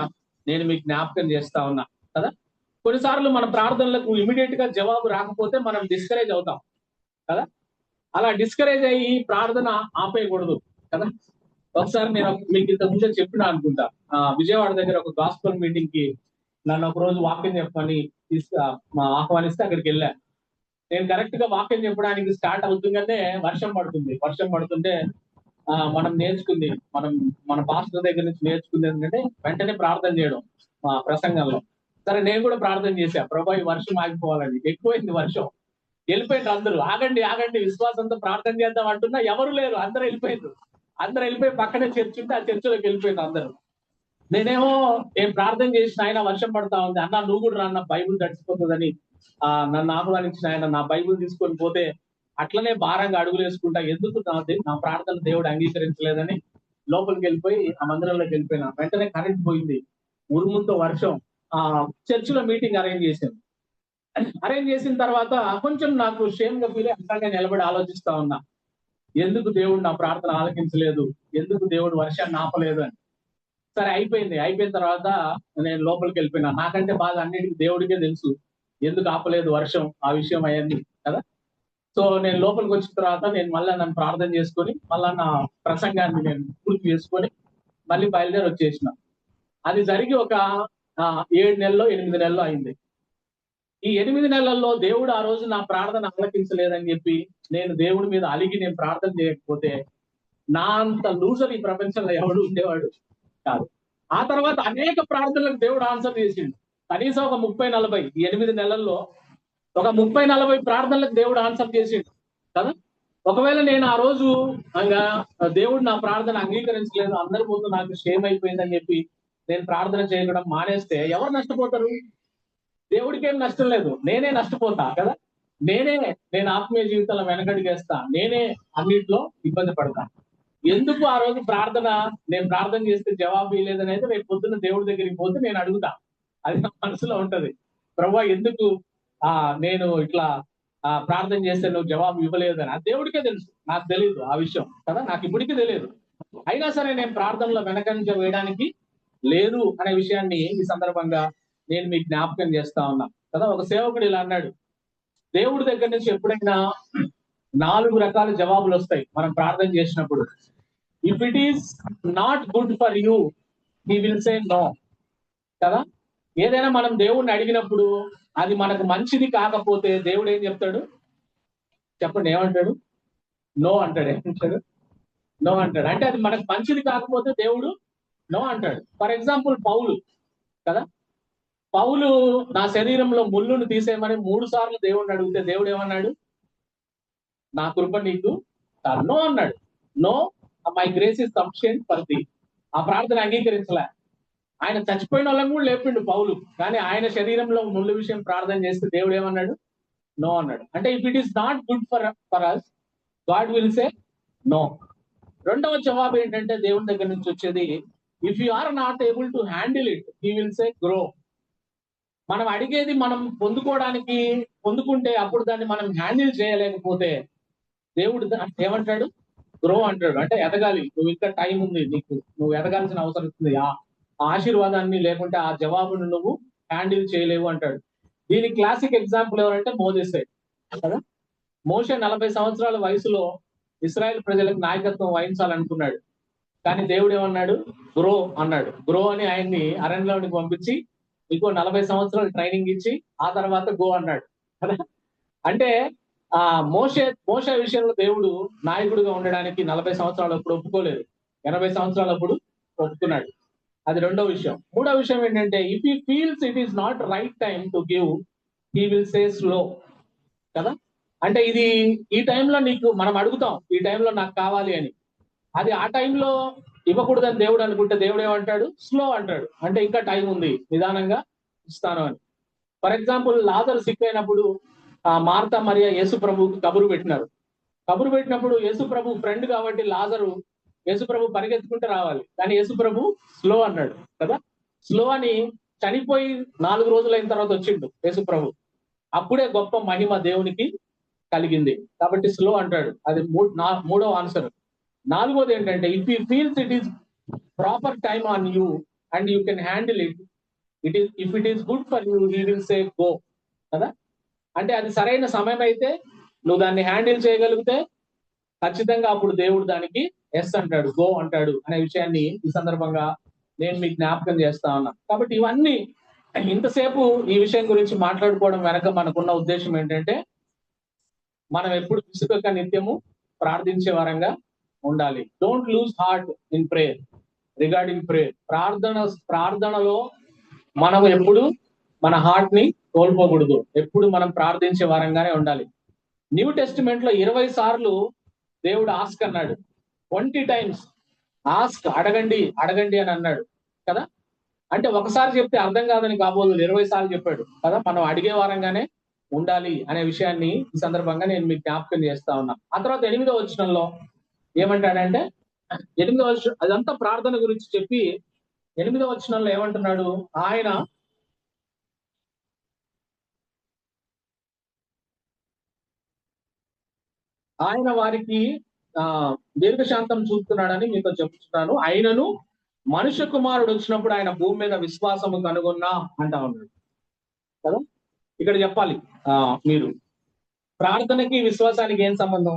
నేను మీకు జ్ఞాపకం చేస్తా ఉన్నా కదా. కొన్నిసార్లు మన ప్రార్థనలకు ఇమీడియట్ గా జవాబు రాకపోతే మనం డిస్కరేజ్ అవుతాం కదా. అలా డిస్కరేజ్ అయ్యి ప్రార్థన ఆపేయకూడదు కదా. ఒకసారి నేను మీకు ఇంత ముందే చెప్పినా అనుకుంటా, విజయవాడ దగ్గర ఒక గాస్పల్ మీటింగ్ కి నన్ను ఒక రోజు వాక్యం చెప్పని ఆహ్వానిస్తే అక్కడికి వెళ్ళా. నేను కరెక్ట్ గా వాక్యం చెప్పడానికి స్టార్ట్ అవుతుందంటే వర్షం పడుతుంటే మనం నేర్చుకుంది, మన పాస్టర్ దగ్గర నుంచి నేర్చుకుంది ఏంటంటే వెంటనే ప్రార్థన చేయడం ప్రసంగంలో. సరే నేను కూడా ప్రార్థన చేశా, ప్రభా ఈ వర్షం ఆగిపోవాలని. ఎక్కువైంది వర్షం, వెళ్ళిపోయింది అందరూ, ఆగండి విశ్వాసంతో ప్రార్థన చేద్దాం అంటున్నా ఎవరు లేరు, అందరూ వెళ్ళిపోయి పక్కనే చర్చ్ ఉంటే ఆ చర్చిలోకి వెళ్ళిపోయింది అందరూ. నేనేమో నేను ప్రార్థన చేసిన ఆయన వర్షం పడతా ఉంది, అన్న నువ్వు కూడా రా, బైబుల్ తడిచిపోతుందని నన్ను ఆహ్వానించిన ఆయన నా బైబుల్ తీసుకొని పోతే అట్లనే భారంగా అడుగులు వేసుకుంటా, ఎందుకు నా ప్రార్థన దేవుడు అంగీకరించలేదని లోపలికి వెళ్ళిపోయి ఆ మందిరంలోకి వెళ్ళిపోయినా. వెంటనే కరెంట్ పోయింది, ఉరుములతో వర్షం. చర్చిలో మీటింగ్ అరేంజ్ చేసిన తర్వాత కొంచెం నాకు షేమ్ గా ఫీల్ అట్లాగే నిలబడి ఆలోచిస్తా ఉన్నా, ఎందుకు దేవుడు నా ప్రార్థన ఆలకించలేదు, ఎందుకు దేవుడు వర్షాన్ని ఆపలేదు అని. సరే అయిపోయిన తర్వాత నేను లోపలికి వెళ్ళిపోయినా. నాకంటే బాగా అన్నిటికీ దేవుడికే తెలుసు ఎందుకు ఆపలేదు వర్షం, ఆ విషయం అయ్యింది కదా. సో నేను లోపలికి వచ్చిన తర్వాత నేను మళ్ళీ నన్ను ప్రార్థన చేసుకొని మళ్ళా నా ప్రసంగాన్ని నేను పూర్తి చేసుకొని మళ్ళీ బయలుదేరి వచ్చేసిన. అది జరిగి ఒక 7 నెలలో 8 నెలలు అయింది. ఈ 8 నెలల్లో దేవుడు ఆ రోజు నా ప్రార్థన ఆలకించలేదని చెప్పి నేను దేవుడి మీద అలిగి నేను ప్రార్థన చేయకపోతే నా అంత లూజర్ ఈ ప్రపంచంలో ఎవడు ఉండేవాడు కాదు. ఆ తర్వాత అనేక ప్రార్థనలకు దేవుడు ఆన్సర్ చేసిండు. కనీసం ఒక 30-40 ఈ 8 నెలల్లో ఒక 30-40 ప్రార్థనలకు దేవుడు ఆన్సర్ చేసిండు కదా. ఒకవేళ నేను ఆ రోజు ఇంకా దేవుడు నా ప్రార్థన అంగీకరించలేదు, అందరి ముందు నాకు షేమ్ అయిపోయిందని చెప్పి నేను ప్రార్థన చేయడం మానేస్తే ఎవరు నష్టపోతారు? దేవుడికి ఏం నష్టం లేదు, నేనే నష్టపోతా కదా. నేను ఆత్మీయ జీవితంలో వెనకడిగేస్తా, నేనే అన్నింటిలో ఇబ్బంది పడతా. ఎందుకు ఆ రోజు నేను ప్రార్థన చేస్తే జవాబు ఇవ్వలేదని అయితే రేపు పొద్దున్న దేవుడి దగ్గరికి పోతే నేను అడుగుతా. అది నా మనసులో ఉంటది, ప్రభువా ఎందుకు నేను ఇట్లా ప్రార్థన చేస్తే నువ్వు జవాబు ఇవ్వలేదని. అది దేవుడికే తెలుసు, నాకు తెలియదు ఆ విషయం కదా, నాకు ఇప్పటికీ తెలియదు. అయినా సరే నేను ప్రార్థనలో వెనకంజ వేయడానికి లేదు అనే విషయాన్ని ఈ సందర్భంగా నేను మీకు జ్ఞాపకం చేస్తా ఉన్నా కదా. ఒక సేవకుడు ఇలా అన్నాడు, దేవుడి దగ్గర నుంచి ఎప్పుడైనా 4 రకాల జవాబులు వస్తాయి మనం ప్రార్థన చేసినప్పుడు. If it is not good for you he will say no కదా. ఏదైనా మనం దేవుడిని అడిగినప్పుడు అది మనకు మంచిది కాకపోతే దేవుడు ఏం చెప్తాడు చెప్పండి? ఏమంటాడు? నో అంటాడు. ఏమంటాడు? నో అంటాడు. అంటే అది మనకు మంచిది కాకపోతే దేవుడు నో అంటాడు. ఫర్ ఎగ్జాంపుల్ పౌలు కదా, పౌలు నా శరీరంలో ముళ్ళును తీసేయమని 3 సార్లు దేవుడిని అడిగితే దేవుడు ఏమన్నాడు? నా కృప నీకు నో అన్నాడు. No, my grace is sufficient for thee. ఆ ప్రార్థన అంగీకరించలే. ఆయన చచ్చిపోయిన వాళ్ళని కూడా లేపిండు పౌలు, కానీ ఆయన శరీరంలో ముళ్ళు విషయం ప్రార్థన చేస్తే దేవుడు ఏమన్నాడు? నో అన్నాడు. అంటే if it is not good for us God will say no. రెండవ జవాబు ఏంటంటే దేవుని దగ్గర నుంచి వచ్చేది, if you are not able to handle it he will say grow. మనం అడిగేది మనం పొందుకుంటే అప్పుడు దాన్ని మనం హ్యాండిల్ చేయలేకపోతే దేవుడు ఏమంటాడు? గ్రో అంటాడు. అంటే ఎదగాలి, నువ్వు ఇంకా టైం ఉంది, నువ్వు ఎదగాల్సిన అవసరం ఉంది. ఆ ఆశీర్వాదాన్ని లేకుంటే ఆ జవాబును నువ్వు హ్యాండిల్ చేయలేవు అంటాడు. దీనికి క్లాసిక్ ఎగ్జాంపుల్ ఎవరంటే మోసే కదా. మోసే 40 సంవత్సరాల వయసులో ఇశ్రాయేల్ ప్రజలకు నాయకత్వం వహించాలనుకున్నాడు, కానీ దేవుడు ఏమన్నాడు? గ్రో అన్నాడు. గ్రో అని ఆయన్ని అరణ్యంలోనికి పంపించి ఇంకో 40 సంవత్సరాలు ట్రైనింగ్ ఇచ్చి ఆ తర్వాత గో అన్నాడు కదా. అంటే మోసే విషయంలో దేవుడు నాయకుడిగా ఉండడానికి 40 సంవత్సరాలు అప్పుడు ఒప్పుకోలేదు, 80 సంవత్సరాలు అప్పుడు ఒప్పుకున్నాడు. అది రెండో విషయం. మూడో విషయం ఏంటంటే, if he feels it is not right time to give he will say slow కదా. అంటే ఇది ఈ టైంలో మనం అడుగుతాం, ఈ టైంలో నాకు కావాలి అని, అది ఆ టైంలో ఇవ్వకూడదని దేవుడు అనుకుంటే దేవుడు ఏమంటాడు? స్లో అంటాడు. అంటే ఇంకా టైం ఉంది, నిదానంగా ఇస్తాను అని. ఫర్ ఎగ్జాంపుల్ లాజరు సిక్ అయినప్పుడు మార్తా మరియా యేసు ప్రభువుకి కబురు పెట్టినప్పుడు యేసు ప్రభు ఫ్రెండ్ కాబట్టి లాజరు యేసు ప్రభు పరిగెత్తుకుంటూ రావాలి, కానీ యేసు ప్రభు స్లో అన్నాడు కదా. స్లో అని చనిపోయి 4 రోజులైన తర్వాత వచ్చిండు యేసు ప్రభు, అప్పుడే గొప్ప మహిమ దేవునికి కలిగింది కాబట్టి స్లో అంటాడు. అది మూడో ఆన్సర్. నాలుగోది ఏంటంటే, if you feels it is proper time on you and you can handle if it is good for you he will say go కదా. అంటే అది సరైన సమయం అయితే నువ్వు దాన్ని హ్యాండిల్ చేయగలిగితే ఖచ్చితంగా అప్పుడు దేవుడు దానికి ఎస్ అంటాడు, గో అంటాడు అనే విషయాన్ని ఈ సందర్భంగా నేను మీకు జ్ఞాపకం చేస్తా ఉన్నా. కాబట్టి ఇవన్నీ ఇంతసేపు ఈ విషయం గురించి మాట్లాడుకోవడం వెనక మనకున్న ఉద్దేశం ఏంటంటే, మనం ఎప్పుడు విసుగక నిత్యము ప్రార్థించే వారంగా ఉండాలి. Don't lose heart in prayer regarding prayer. ప్రార్థనలో మనం ఎప్పుడు మన హార్ట్ ని కోల్పోకూడదు, ఎప్పుడు మనం ప్రార్థించే వారంగానే ఉండాలి. న్యూ టెస్టిమెంట్ లో 20 సార్లు దేవుడు ఆస్క్ అన్నాడు, 20 times ఆస్క్, అడగండి అని అన్నాడు కదా. అంటే ఒకసారి చెప్తే అర్థం కాదని కాబోదు, 20 సార్లు చెప్పాడు కదా. మనం అడిగే వారంగానే ఉండాలి అనే విషయాన్ని ఈ సందర్భంగా నేను మీకు జ్ఞాపకం చేస్తా ఉన్నా. ఆ తర్వాత 8వ వచనంలో ఏమంటాడంటే, 8వ వచనం అదంతా ప్రార్థన గురించి చెప్పి 8వ వచనంలో ఏమంటున్నాడు? ఆయన వారికి దీర్ఘశాంతం చూపుతున్నాడని మీతో చెప్తున్నాను, ఆయనను మనుష్య కుమారుడు వచ్చినప్పుడు ఆయన భూమి మీద విశ్వాసము కనుగొన్నా అంటా ఉన్నాడు కదా. ఇక్కడ చెప్పాలి మీరు, ప్రార్థనకి విశ్వాసానికి ఏం సంబంధం?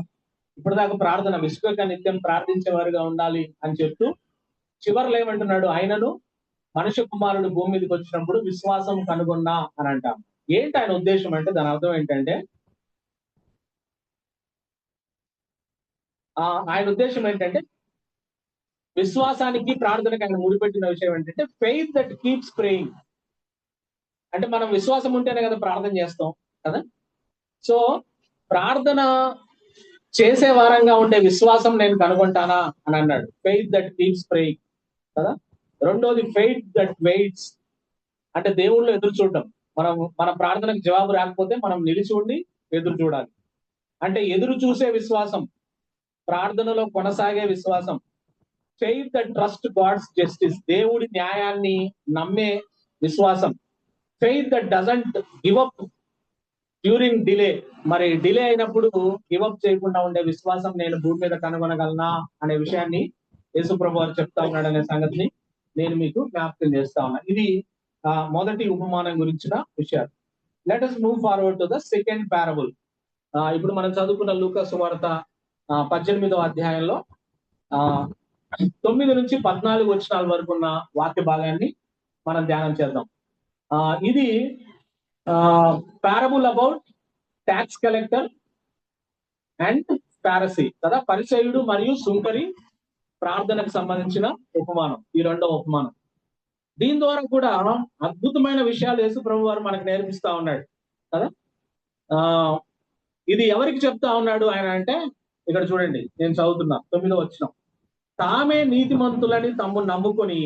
ఇప్పుడు దాకా ప్రార్థన విశ్వక నిత్యం ప్రార్థించేవారుగా ఉండాలి అని చెప్తూ చివరిలో ఏమంటున్నాడు? ఆయనను మనుష్య కుమారుడు భూమి మీదకి వచ్చినప్పుడు విశ్వాసం కనుగొన్నా అని అంటాం. ఏంటి ఆయన ఉద్దేశం అంటే, దాని అర్థం ఏంటంటే, ఆయన ఉద్దేశం ఏంటంటే, విశ్వాసానికి ప్రార్థనకి ఆయన ముడిపెట్టిన విషయం ఏంటంటే, ఫెయిత్ దట్ కీప్స్ ప్రేయింగ్. అంటే మనం విశ్వాసం ఉంటేనే కదా ప్రార్థన చేస్తాం కదా. సో ప్రార్థన చేసే వారంగా ఉండే విశ్వాసం నేను కనుగొంటానా అని అన్నాడు. ఫెయిత్ దట్ కీప్స్ ప్రేయింగ్ కదా. రెండోది ఫెయిత్ దట్ వెయిట్స్, అంటే దేవుళ్ళు ఎదురు చూడటం. మన ప్రార్థనకు జవాబు రాకపోతే మనం నిలిచి ఉండి ఎదురు చూడాలి. అంటే ఎదురు చూసే విశ్వాసం, ప్రార్థనలో కొనసాగే విశ్వాసం. Faith that trust God's justice, దేవుడి న్యాయాన్ని నమ్మే విశ్వాసం. Faith that doesn't give up during delay, మరి డిలే అయినప్పుడు గివ్ అప్ చేయకుండా ఉండే విశ్వాసం నేను భూమి మీద కనుగొనగలనా అనే విషయాన్ని యేసుప్రభు వారు చెప్తా ఉన్నాడు అనే సంగతిని నేను మీకు జ్ఞాపకం చేస్తా ఉన్నా. ఇది మొదటి ఉపమానం గురించిన విషయాలు. Let us move forward to the second parable. ఇప్పుడు మనం చదువుకున్న లూకా సువార్త 18వ అధ్యాయంలో 9 నుంచి 14 వచనాల వరకు ఉన్న వాక్య భాగాన్ని మనం ధ్యానం చేద్దాం. ఇది parable about tax collector and Pharisee కదా. పరిసయ్యుడు మరియు సుంకరి ప్రార్థనకు సంబంధించిన ఉపమానం, ఈ రెండవ ఉపమానం. దీని ద్వారా కూడా అద్భుతమైన విషయాలు యేసు ప్రభు వారు మనకు నేర్పిస్తా ఉన్నాడు కదా. ఇది ఎవరికి చెప్తా ఉన్నాడు ఆయన అంటే, ఇక్కడ చూడండి, నేను చదువుతున్నా 9వ వచనం. తామే నీతిమంతులని తమ్ము నమ్ముకొని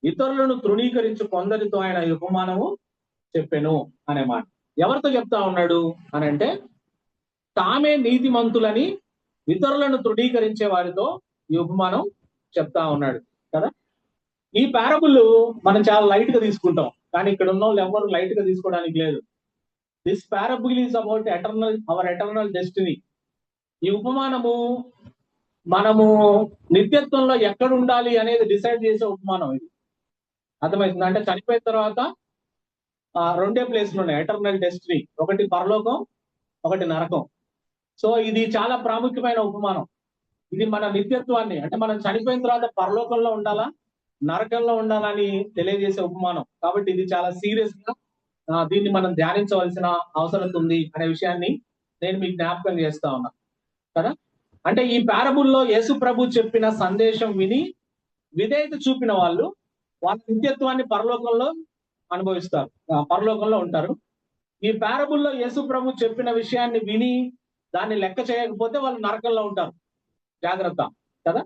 ఇతరులను తృణీకరించు కొందరితో ఆయన ఉపమానము చెప్పెను అనే మాట. ఎవరితో చెప్తా ఉన్నాడు అని అంటే, తామే నీతిమంతులని ఇతరులను తృణీకరించే వారితో ఈ ఉపమానం చెప్తా ఉన్నాడు కదా. ఈ పారబుల్ మనం చాలా లైట్ గా తీసుకుంటాం, కానీ ఇక్కడ ఉన్న వాళ్ళు ఎవరు లైట్ గా తీసుకోవడానికి లేదు. This parable is about our eternal destiny. ఈ ఉపమానము మనము నిత్యత్వంలో ఎక్కడ ఉండాలి అనేది డిసైడ్ చేసే ఉపమానం ఇది. అర్థమవుతుంది అంటే, చనిపోయిన తర్వాత రెండే ప్లేస్లు ఉన్నాయి ఎటర్నల్ డెస్టినీ, ఒకటి పరలోకం, ఒకటి నరకం. సో ఇది చాలా ప్రాముఖ్యమైన ఉపమానం. ఇది మన నిత్యత్వాన్ని, అంటే మనం చనిపోయిన తర్వాత పరలోకంలో ఉండాలా నరకంలో ఉండాలని తెలియజేసే ఉపమానం. కాబట్టి ఇది చాలా సీరియస్ గా దీన్ని మనం ధ్యానించవలసిన అవసరం ఉంది అనే విషయాన్ని నేను మీకు జ్ఞాపకం చేస్తా ఉన్నా కదా. అంటే ఈ పారబుల్లో యేసు ప్రభు చెప్పిన సందేశం విని విధేయత చూపిన వాళ్ళు వాళ్ళ నిత్యత్వాన్ని పరలోకంలో అనుభవిస్తారు, పరలోకంలో ఉంటారు. ఈ పారబుల్లో యేసు ప్రభు చెప్పిన విషయాన్ని విని దాన్ని లెక్క చేయకపోతే వాళ్ళు నరకంలో ఉంటారు. జాగ్రత్త కదా.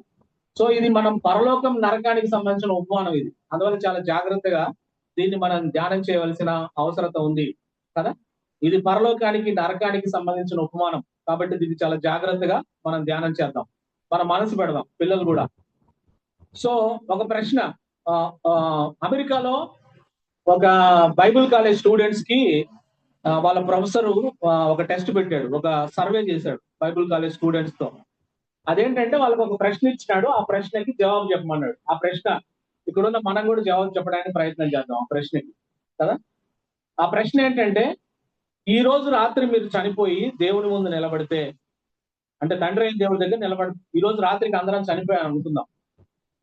సో ఇది మనం పరలోకం నరకానికి సంబంధించిన ఉపమానం ఇది. అందువల్ల చాలా జాగ్రత్తగా దీన్ని మనం ధ్యానం చేయవలసిన అవసరత ఉంది కదా. ఇది పరలోకానికి నరకానికి సంబంధించిన ఉపమానం కాబట్టి ఇది చాలా జాగ్రత్తగా మనం ధ్యానం చేద్దాం, మన మనసు పెడదాం, పిల్లలు కూడా. సో ఒక ప్రశ్న, అమెరికాలో ఒక బైబిల్ కాలేజ్ స్టూడెంట్స్ కి వాళ్ళ ప్రొఫెసర్ ఒక టెస్ట్ పెట్టాడు, ఒక సర్వే చేశాడు బైబిల్ కాలేజ్ స్టూడెంట్స్ తో. అదేంటంటే వాళ్ళకి ఒక ప్రశ్న ఇచ్చినాడు, ఆ ప్రశ్నకి జవాబు చెప్పమన్నాడు. ఆ ప్రశ్న ఇక్కడున్న మనం కూడా జవాబు చెప్పడానికి ప్రయత్నం చేద్దాం ఆ ప్రశ్నకి కదా. ఆ ప్రశ్న ఏంటంటే, ఈ రోజు రాత్రి మీరు చనిపోయి దేవుని ముందు నిలబడితే, అంటే తండ్రి అయిన దేవుడి దగ్గర ఈ రోజు రాత్రికి అందరం చనిపోయాం అనుకుందాం.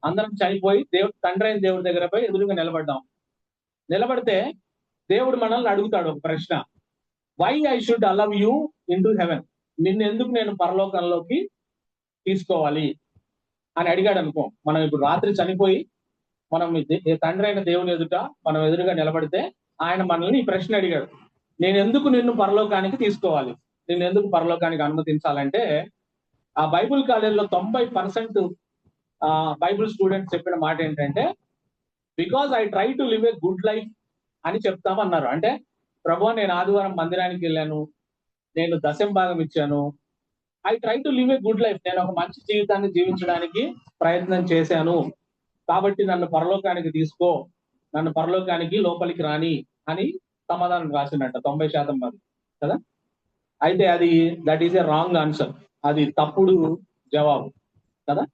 అందరం చనిపోయి తండ్రి అయిన దేవుడి దగ్గర పోయి ఎదురుగా నిలబడితే దేవుడు మనల్ని అడుగుతాడు ఒక ప్రశ్న, why I should allow you in to heaven, నిన్ను ఎందుకు నేను పరలోకంలోకి తీసుకోవాలి అని అడిగాడు అనుకో. మనం ఇప్పుడు రాత్రి చనిపోయి మనం తండ్రి అయిన దేవుని ఎదుట మనం ఎదురుగా నిలబడితే ఆయన మనల్ని ఈ ప్రశ్న అడిగాడు, నేను ఎందుకు నిన్ను పరలోకానికి తీసుకోవాలి, నిన్ను ఎందుకు పరలోకానికి అనుమతించాలంటే, ఆ బైబుల్ కాలేజీలో 90% బైబుల్ స్టూడెంట్స్ చెప్పిన మాట ఏంటంటే, because I try to live a good life అని చెప్తామన్నారు. అంటే ప్రభువా, నేను ఆదివారం మందిరానికి వెళ్ళాను, నేను దశం భాగం ఇచ్చాను, I try to live a good life, నేను ఒక మంచి జీవితాన్ని జీవించడానికి ప్రయత్నం చేశాను, కాబట్టి నన్ను పరలోకానికి తీసుకో, నన్ను పరలోకానికి లోపలికి రాని అని సమాధానం రాసిందంట 90% మంది కదా. అయితే అది that is a wrong answer, అది తప్పుడు జవాబు కదా.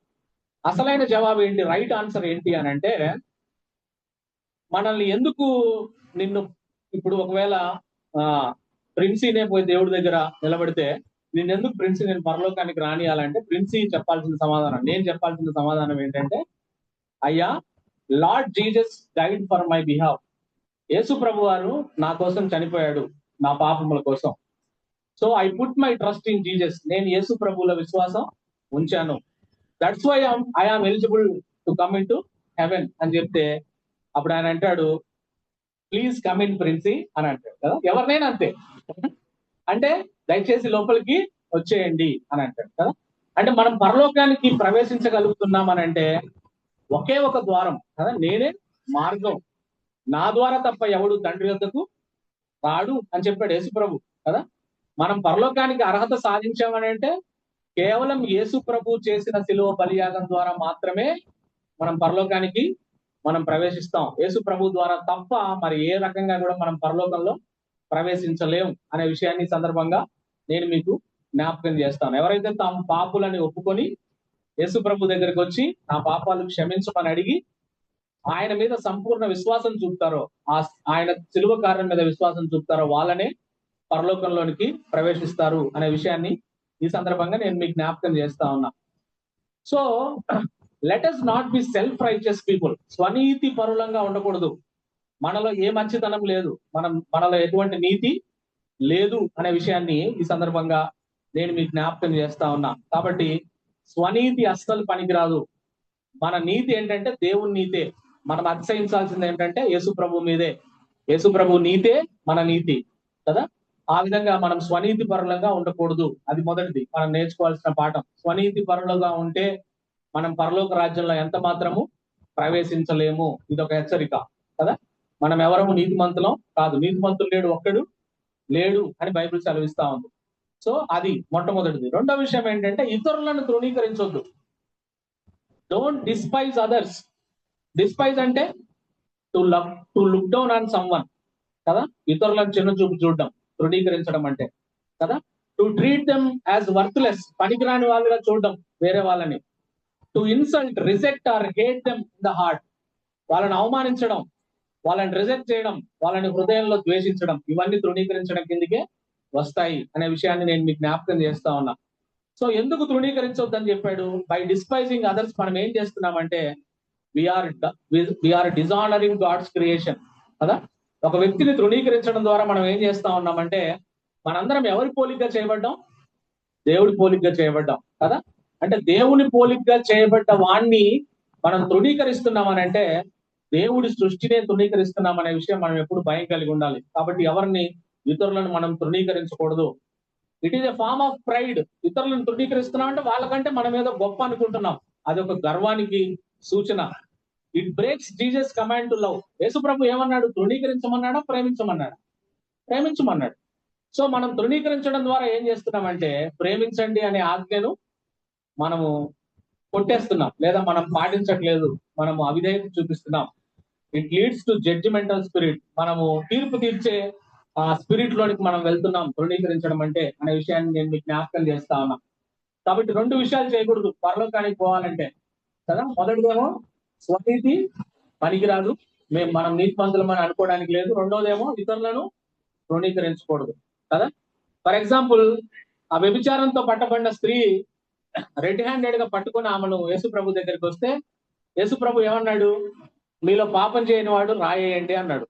అసలైన జవాబు ఏంటి, రైట్ ఆన్సర్ ఏంటి అని అంటే, మనల్ని ఎందుకు నిన్ను ఇప్పుడు ఒకవేళ ప్రిన్సీనే పోయి దేవుడి దగ్గర నిలబడితే నేనెందుకు ప్రిన్సీ నేను పరలోకానికి రానియాలంటే ప్రిన్సీ చెప్పాల్సిన సమాధానం, నేను చెప్పాల్సిన సమాధానం ఏంటంటే, అయ్యా Lord Jesus died for my behalf. యేసు ప్రభు వారు నా కోసం చనిపోయాడు, నా పాపముల కోసం. So I put my trust in Jesus. నేను యేసు ప్రభువుల విశ్వాసం ఉంచాను. That's why I am eligible to come in to heaven అని చెప్తే అప్పుడు ఆయన అంటాడు, ప్లీజ్ కమ్ ఇన్ ప్రిన్సీ అని అంటాడు కదా. ఎవరినైనా అంతే, అంటే దయచేసి లోపలికి వచ్చేయండి అని అంటాడు కదా. అంటే మనం పరలోకానికి ప్రవేశించగలుగుతున్నాం అని అంటే ఒకే ఒక ద్వారం కదా, నేనే మార్గం, నా ద్వారా తప్ప ఎవడు తండ్రి వద్దకు రాడు అని చెప్పాడు యేసు ప్రభు కదా. మనం పరలోకానికి అర్హత సాధించామని అంటే కేవలం యేసు ప్రభు చేసిన శిలువ బలియాగం ద్వారా మాత్రమే మనం పరలోకానికి మనం ప్రవేశిస్తాం. యేసు ప్రభు ద్వారా తప్ప మరి ఏ రకంగా కూడా మనం పరలోకంలో ప్రవేశించలేం అనే విషయాన్ని సందర్భంగా నేను మీకు జ్ఞాపకం చేస్తాను. ఎవరైతే తాము పాపులని ఒప్పుకొని యేసు ప్రభు దగ్గరికి వచ్చి నా పాపాలు క్షమించమని అడిగి ఆయన మీద సంపూర్ణ విశ్వాసం చూపుతారో, ఆయన శిలువ కార్యం మీద విశ్వాసం చూపుతారో వాళ్ళనే పరలోకంలోనికి ప్రవేశిస్తారు అనే విషయాన్ని ఈ సందర్భంగా నేను మీకు జ్ఞాపకం చేస్తా ఉన్నా. So let us not be self righteous people. స్వనీతి పరులంగా ఉండకూడదు. మనలో ఏ మంచితనం లేదు, మనలో ఎటువంటి నీతి లేదు అనే విషయాన్ని ఈ సందర్భంగా నేను మీకు జ్ఞాపకం చేస్తా ఉన్నా. కాబట్టి స్వనీతి అస్సలు పనికిరాదు. మన నీతి ఏంటంటే దేవుని నీతే. మనం అతిశయించాల్సింది ఏంటంటే యేసు ప్రభు మీదే. యేసు ప్రభు నీతే మన నీతి కదా. ఆ విధంగా మనం స్వనీతి పరులంగా ఉండకూడదు. అది మొదటిది మనం నేర్చుకోవాల్సిన పాఠం. స్వనీతి పరులుగా ఉంటే మనం పరలోక రాజ్యంలో ఎంత మాత్రము ప్రవేశించలేము. ఇది ఒక హెచ్చరిక కదా. మనం ఎవరము నీతిమంతులం కాదు. నీతిమంతులు లేడు, ఒక్కడు లేడు అని బైబిల్ సెలవిస్తా ఉంది. సో అది మొట్టమొదటిది. రెండో విషయం ఏంటంటే ఇతరులను తృణీకరించొద్దు. Don't despise others. డిస్పైజ్ అంటే to look down on someone కదా. ఇతరులను చిన్న చూపు చూడడం తృణీకరించడం అంటే కదా. To treat them as worthless, పనికిరాని వాళ్ళుగా చూడడం వేరే వాళ్ళని. To insult, reject or hate them in the heart, వాళ్ళని అవమానించడం, వాళ్ళని రిజెక్ట్ చేయడం, వాళ్ళని హృదయంలో ద్వేషించడం, ఇవన్నీ తృణీకరించడం కిందకే వస్తాయి అనే విషయాన్ని నేను మీకు జ్ఞాపకం చేస్తా ఉన్నా. సో ఎందుకు తృణీకరించొద్దని చెప్పాడు? బై డిస్పైజింగ్ అదర్స్ మనం ఏం చేస్తున్నామంటే వీఆర్ డిజానరింగ్ గాడ్స్ క్రియేషన్ కదా. ఒక వ్యక్తిని తృణీకరించడం ద్వారా మనం ఏం చేస్తా ఉన్నామంటే మనందరం ఎవరి పోలికగా చేయబడ్డాం? దేవుడి పోలికగా చేయబడ్డాం కదా. అంటే దేవుని పోలికగా చేయబడ్డ వాణ్ణి మనం తృణీకరిస్తున్నామని అంటే దేవుడి సృష్టినే తృణీకరిస్తున్నాం అనే విషయం మనం ఎప్పుడు భయం కలిగి ఉండాలి. కాబట్టి ఎవరిని ఇతరులను మనం తృణీకరించకూడదు. It is a form of pride. ఇతరులను తృణీకరిస్తున్నాం అంటే వాళ్ళకంటే మనం ఏదో గొప్ప అనుకుంటున్నాం. అది ఒక గర్వానికి సూచన. It breaks Jesus command to love. యేసు ప్రభు ఏమన్నాడు? తృణీకరించమన్నాడా, ప్రేమించమన్నాడా? ప్రేమించమన్నాడు. సో మనం తృణీకరించడం ద్వారా ఏం చేస్తున్నామంటే ప్రేమించండి అనే ఆజ్ఞను మనము కొట్టేస్తున్నాం, లేదా మనం పాటించట్లేదు, మనము అవిధేయత చూపిస్తున్నాం. It leads to judgemental spirit. మనము తీర్పు తీర్చే ఆ స్పిరిట్ లోనికి మనం వెళ్తున్నాం తృణీకరించడం అంటే అనే విషయాన్ని నేను మీకు జ్ఞాపకం చేస్తా ఉన్నా. కాబట్టి రెండు విషయాలు చేయకూడదు పరలోకానికి పోవాలంటే కదా. మొదటిదేమో స్వనీతి పనికిరాదు, మనం నీతిమంతులం అని అనుకోవడానికి లేదు. రెండోదేమో ఇతరులను తృణీకరించకూడదు కదా. ఫర్ ఎగ్జాంపుల్, ఆ వ్యభిచారంతో పట్టబడిన స్త్రీ రెడ్ హ్యాండెడ్ గా పట్టుకుని ఆమెను యేసు ప్రభు దగ్గరికి వస్తే యేసు ప్రభు ఏమన్నాడు? మీలో పాపం చేయని వాడు రాయేయండి అన్నాడు.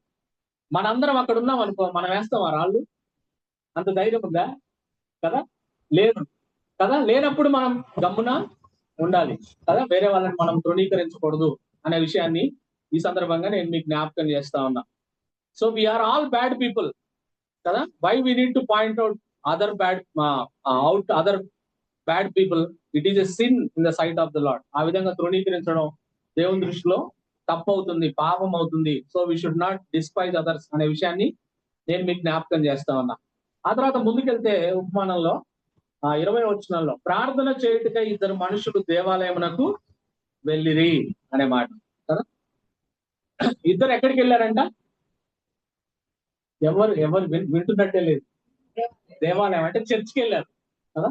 మనందరం అక్కడ ఉన్నాం అనుకో, మనం వేస్తాం ఆ రాళ్ళు? అంత ధైర్యం ఉందా? కదా, లేదు కదా. లేనప్పుడు మనం గమ్మున ఉండాలి కదా. వేరే వాళ్ళని మనం తృణీకరించకూడదు అనే విషయాన్ని ఈ సందర్భంగా నేను మీకు జ్ఞాపకం చేస్తా ఉన్నా. So we are all bad people కదా. Why we need to point out other bad people? It is a sin in the sight of the Lord. ఆ విధంగా తృణీకరించడం దేవుని దృష్టిలో తప్పు అవుతుంది, పాపం అవుతుంది. So we should not despise others అనే విషయాన్ని నేను మీకు జ్ఞాపకం చేస్తా ఉన్నా. ఆ తర్వాత ముందుకెళ్తే ఉపమానంలో 20వ వచనంలో ప్రార్థన చేయుటకై ఇద్దరు మనుషులు దేవాలయమునకు వెళ్ళిరి అనే మాట కదా. ఇద్దరు ఎక్కడికి వెళ్ళారంట? ఎవరు వింటున్నట్టే లేదు. దేవాలయం అంటే చర్చికి వెళ్ళారు కదా.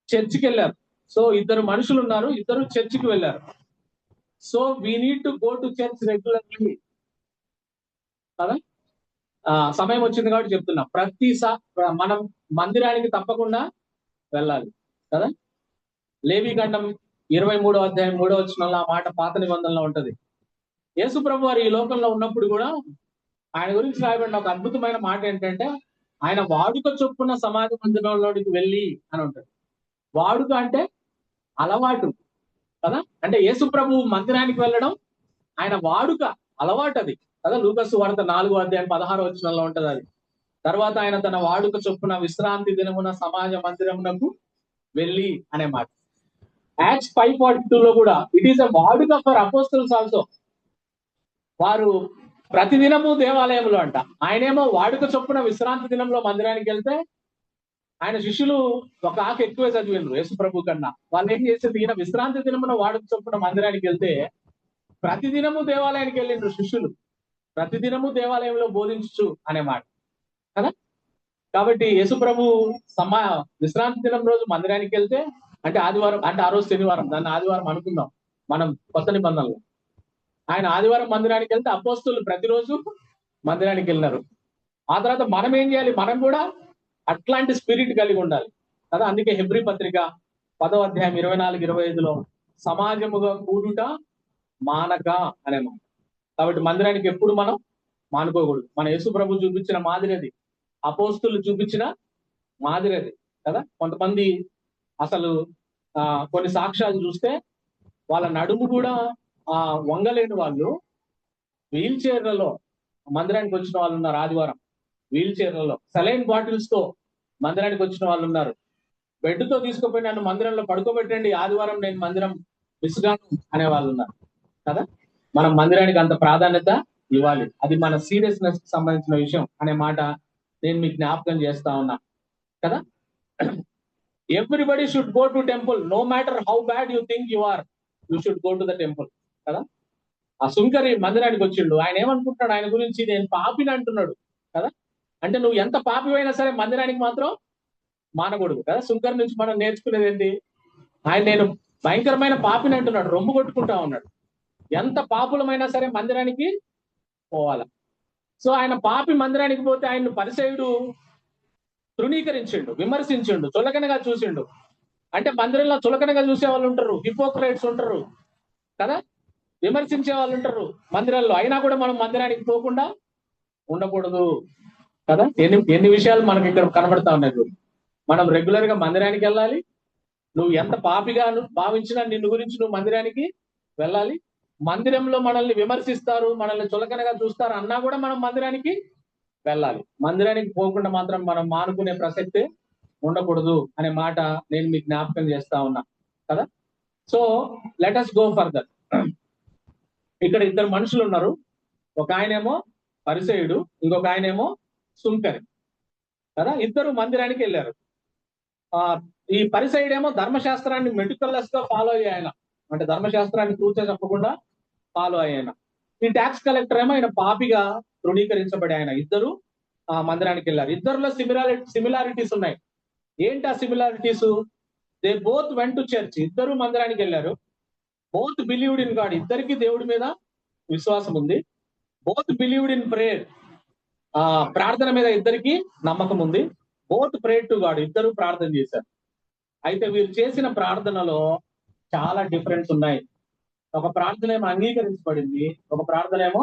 చర్చికి వెళ్ళారు. సో ఇద్దరు మనుషులు ఉన్నారు, ఇద్దరు చర్చికి వెళ్ళారు. So we need to go to church regularly కదా. సమయం వచ్చింది కాబట్టి చెప్తున్నా, మనం మందిరానికి తప్పకుండా వెళ్ళాలి కదా. లేవీకాండం 23వ అధ్యాయం 3వ వచనంలో ఆ మాట పాత నిబంధనలో ఉంటది. యేసు ప్రభు వారు ఈ లోకంలో ఉన్నప్పుడు కూడా ఆయన గురించి రాయబడిన ఒక అద్భుతమైన మాట ఏంటంటే, ఆయన వాడుక చొప్పున సమాజ మందిరంలోనికి వెళ్ళి అని ఉంటుంది. వాడుక అంటే అలవాటు కదా. అంటే యేసు ప్రభు మందిరానికి వెళ్ళడం ఆయన వాడుక, అలవాటు అది కదా. లూకా సువార్త 4వ అధ్యాయం 16వ వచనంలో ఉంటది అది. తర్వాత ఆయన తన వాడుక చొప్పున విశ్రాంతి దినమున సమాజ మందిరమునకు వెళ్ళి అనే మాట. యాక్ట్స్ 5:42 లో కూడా ఇట్ ఈస్ ఎ వాడుక ఫర్ అపోస్తల్స్ ఆల్సో. వారు ప్రతిదినము దేవాలయంలో అంట, ఆయనేమో వాడుక చొప్పున విశ్రాంతి దినంలో మందిరానికి వెళ్తే ఆయన శిష్యులు ఒక ఆకు ఎక్కువే చదివిండ్రు యేసు ప్రభు కన్నా. వాళ్ళు ఏం చేసేది, ఈయన విశ్రాంతి దినమున వాడుక చొప్పున మందిరానికి వెళ్తే ప్రతిదినము దేవాలయానికి వెళ్ళిండ్రు శిష్యులు, ప్రతిదినము దేవాలయంలో బోధించు అనే మాట కదా. కాబట్టి యేసు ప్రభు విశ్రాంతి దినం రోజు మందిరానికి వెళ్తే, అంటే ఆదివారం, అంటే ఆ రోజు శనివారం, దాన్ని ఆదివారం అనుకుందాం మనం కొత్త నిబంధనలో. ఆయన ఆదివారం మందిరానికి వెళ్తే అపోస్తులు ప్రతిరోజు మందిరానికి వెళ్ళినారు. ఆ తర్వాత మనం ఏం చేయాలి, మనం కూడా అట్లాంటి స్పిరిట్ కలిగి ఉండాలి కదా. అందుకే హెబ్రీ పత్రిక 10వ అధ్యాయం 24-25లో సమాజముగా కూడుట మానక అనే మాట. కాబట్టి మందిరానికి ఎప్పుడు మనం మానుకోకూడదు. మన యేసు ప్రభు చూపించిన మాదిరి అది, అపోస్తులు చూపించిన మాదిరి అది కదా. కొంతమంది అసలు కొన్ని సాక్ష్యాలు చూస్తే వాళ్ళ నడుము కూడా వంగలేని వాళ్ళు వీల్ చైర్లలో మందిరానికి వచ్చిన వాళ్ళు ఉన్నారు. ఆదివారం వీల్ చైర్లలో సెలైన్ బాటిల్స్ తో మందిరానికి వచ్చిన వాళ్ళు ఉన్నారు. బెడ్ తో తీసుకుపోయి నన్ను మందిరంలో పడుకోబెట్టండి, ఆదివారం నేను మందిరం విసుగాను అనే వాళ్ళు ఉన్నారు కదా. మనం మందిరానికి అంత ప్రాధాన్యత ఇవ్వాలి, అది మన సీరియస్నెస్ కి సంబంధించిన విషయం అనే మాట నేను మీకు జ్ఞాపకం చేస్తా ఉన్నా కదా. Everybody should go to temple, no matter how bad you think you are, you should go to the temple కదా. ఆ సుంకరి మందిరానికి వచ్చిండు, ఆయన ఏమనుకుంటున్నాడు, ఆయన గురించి నేను పాపిని అంటున్నాడు కదా. అంటే నువ్వు ఎంత పాపివైనా సరే మందిరానికి మాత్రం మానకూడదు కదా. సుంకరి నుంచి మనం నేర్చుకునేది ఏంటి, ఆయన నేను భయంకరమైన పాపిని అంటున్నాడు, రొమ్ము కొట్టుకుంటా ఉన్నాడు. ఎంత పాపులమైనా సరే మందిరానికి పోవాల. సో ఆయన పాపి మందిరానికి పోతే ఆయన పరిసయుడు తృణీకరించిండు, విమర్శించిండు, చులకనగా చూసిండు. అంటే మందిరంలో చులకనగా చూసే వాళ్ళు ఉంటారు, హిపోక్రైట్స్ ఉంటారు కదా, విమర్శించే వాళ్ళు ఉంటారు మందిరాల్లో. అయినా కూడా మనం మందిరానికి పోకుండా ఉండకూడదు కదా. ఎన్ని విషయాలు మనకి ఇక్కడ కనబడతా ఉన్నాయి. మనం రెగ్యులర్ గా మందిరానికి వెళ్ళాలి. నువ్వు ఎంత పాపిగా భావించినా నిన్ను గురించి నువ్వు మందిరానికి వెళ్ళాలి. మందిరంలో మనల్ని విమర్శిస్తారు, మనల్ని చులకనగా చూస్తారు అన్నా కూడా మనం మందిరానికి వెళ్ళాలి. మందిరానికి పోకుండా మాత్రం మనం మానుకునే ప్రసక్తే ఉండకూడదు అనే మాట నేను మీకు జ్ఞాపకం చేస్తా ఉన్నా కదా. So let us go further. ఇక్కడ ఇద్దరు మనుషులు ఉన్నారు, ఒక ఆయనేమో పరిసయుడు, ఇంకొక ఆయనేమో సుంకరి కదా. ఇద్దరు మందిరానికి వెళ్ళారు. ఈ పరిసయుడేమో ధర్మశాస్త్రాన్ని మెటికులస్ గా ఫాలో అయ్యే ఆయన, అంటే ధర్మశాస్త్రాన్ని కూర్చో చెప్పకుండా ఫాలో అయ్యాయన. ఈ ట్యాక్స్ కలెక్టర్ ఏమో ఆయన పాపిగా తృణీకరించబడి ఆయన. ఇద్దరు మందిరానికి వెళ్ళారు. ఇద్దరులో సిమిలారిటీస్ ఉన్నాయి. ఏంటి ఆ similarities? They both went to church, ఇద్దరు మందిరానికి వెళ్ళారు. బోత్ బిలీవ్డ్ ఇన్ గాడ్, ఇద్దరికి దేవుడి మీద విశ్వాసం ఉంది. బోత్ బిలీవ్డ్ ఇన్ ప్రేయర్, ప్రార్థన మీద ఇద్దరికి నమ్మకం ఉంది. బోత్ ప్రేయర్ టు గాడ్, ఇద్దరు ప్రార్థన చేశారు. అయితే వీరు చేసిన ప్రార్థనలో చాలా డిఫరెన్స్ ఉన్నాయి. ఒక ప్రార్థన ఏమో అంగీకరించబడింది, ఒక ప్రార్థన ఏమో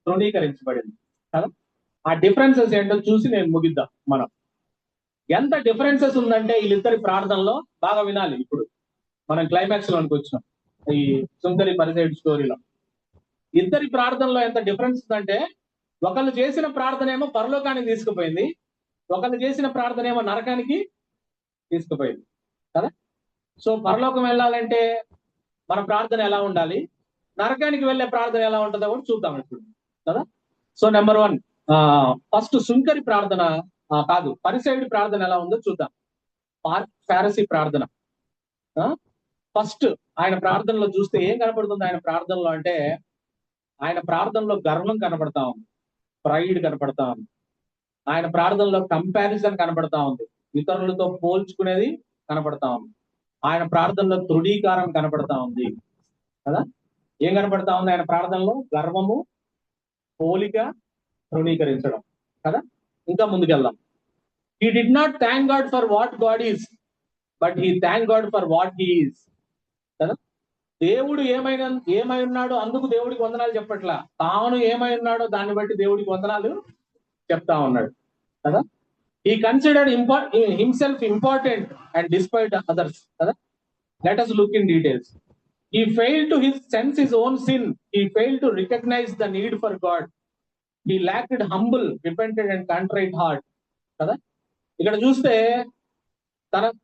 తృణీకరించబడింది కదా. ఆ డిఫరెన్సెస్ ఏంటో చూసి నేను ముగిద్దాం. మనం ఎంత డిఫరెన్సెస్ ఉందంటే వీళ్ళిద్దరి ప్రార్థనలో బాగా వినాలి. ఇప్పుడు మనం క్లైమాక్స్ లోనికి వచ్చినాం ఈ సుందరి పరిసైడ్ స్టోరీలో. ఇద్దరి ప్రార్థనలో ఎంత డిఫరెన్స్ ఉందంటే, ఒకళ్ళు చేసిన ప్రార్థన ఏమో పరలోకానికి తీసుకుపోయింది, ఒకళ్ళు చేసిన ప్రార్థన ఏమో నరకానికి తీసుకుపోయింది కదా. సో పరలోకం వెళ్ళాలంటే మన ప్రార్థన ఎలా ఉండాలి, నరకానికి వెళ్ళే ప్రార్థన ఎలా ఉంటుందో కూడా చూద్దాం ఇప్పుడు కదా. సో నెంబర్ 1, ఫస్ట్ సుంకరి ప్రార్థన కాదు, పరిసైడ్ ప్రార్థన ఎలా ఉందో చూద్దాం. ఫారసీ ప్రార్థన. ఫస్ట్ ఆయన ప్రార్థనలో చూస్తే ఏం కనపడుతుంది ఆయన ప్రార్థనలో అంటే, ఆయన ప్రార్థనలో గర్వం కనపడతా ఉంది, ప్రైడ్ కనపడతా ఉంది. ఆయన ప్రార్థనలో కంపారిజన్ కనపడతా ఉంది, ఇతరులతో పోల్చుకునేది కనపడతా ఉంది. ఆయన ప్రార్థనలో తృణీకారం కనపడతా ఉంది కదా. ఏం కనపడతా ఉంది ఆయన ప్రార్థనలో? గర్వము, పోలిక, తృణీకరించడం. కదా. ఇంకా ముందుకెళ్దాం. He did not thank God for what God is, but he thank God for what he is. కదా, దేవుడు ఏమై ఉన్నాడో అందుకు దేవుడికి వందనాలు చెప్పట్లా, తాను ఏమై ఉన్నాడో దాన్ని బట్టి దేవుడికి వందనాలు చెప్తా ఉన్నాడు. కదా, he considered himself important and despite others. కదా, let us look in details. He failed to sense his own sin. He failed to recognize the need for God. He lacked humble, repentant and contrite heart. కదా, ఇక్కడ చూస్తే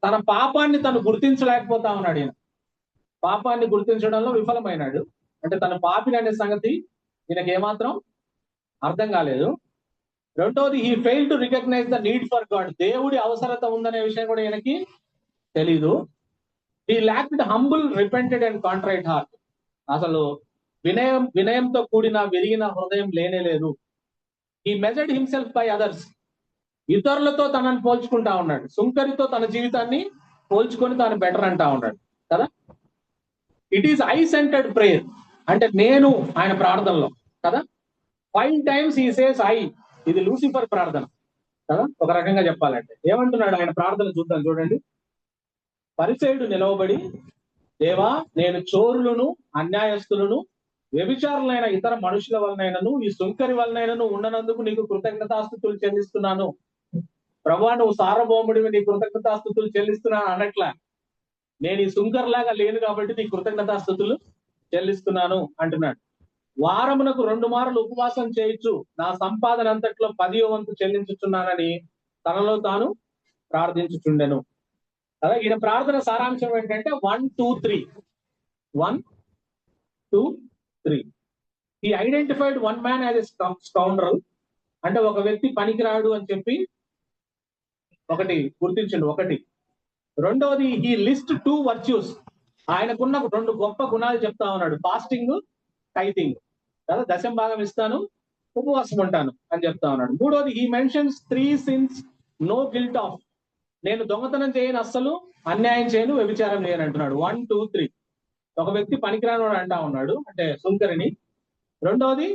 తన పాపాన్ని తను గుర్తించలేకపోతా ఉన్నాడు. ఈయన పాపాన్ని గుర్తించడంలో విఫలమైనాడు. అంటే తన పాపిని అనే సంగతి ఈయనకి ఏమాత్రం అర్థం కాలేదు. రెండోది, he fail to recognize the need for God. దేవుడి అవసరత ఉందనే విషయం కూడా ఈయనకి తెలీదు. He lacked humble, repented and contrite heart. అసలు వినయంతో కూడిన విరిగిన హృదయం లేనే లేదు. He measured himself by others. ఇతరులతో తనని పోల్చుకుంటా ఉన్నాడు. సుంకరితో తన జీవితాన్ని పోల్చుకొని తాను బెటర్ అంటా ఉన్నాడు. కదా, it is I centred prayer. అంటే నేను ఆయన ప్రార్థనలో. కదా, 5 times హీ సేస్ ఐ. ఇది లూసిఫర్ ప్రార్థన. కదా, ఒక రకంగా చెప్పాలంటే ఏమంటున్నాడు ఆయన ప్రార్థన చూద్దాం. చూడండి, పరిసయ్యుడు నిలవబడి, దేవా, నేను చోరులను, అన్యాయస్తులను, వ్యభిచారులైన ఇతర మనుషుల వలనైనను, ఈ సుంకరి వలనైనను ఉండనందుకు నీకు కృతజ్ఞతాస్తుతులు చెల్లిస్తున్నాను. ప్రభువా, నువ్వు సార్వభౌముడివి, నీ కృతజ్ఞతాస్తుతులు చెల్లిస్తున్నాను అనట్లా. నేను ఈ సుంకర్లాగా లేను కాబట్టి నీ కృతజ్ఞతాస్తుతులు చెల్లిస్తున్నాను అంటున్నాడు. వారమునకు 2 మార్లు ఉపవాసం చేయొచ్చు, నా సంపాదన అంతట్లో 10వ వంతు చెల్లించుచున్నానని తనలో తాను ప్రార్థించుచుండెను. అలా ఈయన ప్రార్థన సారాంశం ఏంటంటే 1, 2, 3. 1, 2, 3. He identified one man as a scoundrel. అంటే ఒక వ్యక్తి పనికిరాడు అని చెప్పి ఒకటి గుర్తించండి. ఒకటి. రెండవది, హీ లిస్ట్ 2 వర్చ్యూస్. ఆయనకున్న 2 గొప్ప గుణాలు చెప్తా ఉన్నాడు. ఫాస్టింగ్, టైతింగ్. కదా, దశం భాగం ఇస్తాను, ఉపవాసం ఉంటాను అని చెప్తా ఉన్నాడు. మూడోది, he mentions 3 sins no guilt of. నేను దొంగతనం చేయను, అస్సలు అన్యాయం చేయను, వ్యభిచారం చేయను అంటున్నాడు. 1, 2, 3. ఒక వ్యక్తి పనికిరానోడు అంటా ఉన్నాడు, అంటే సుంకరిని. రెండవది,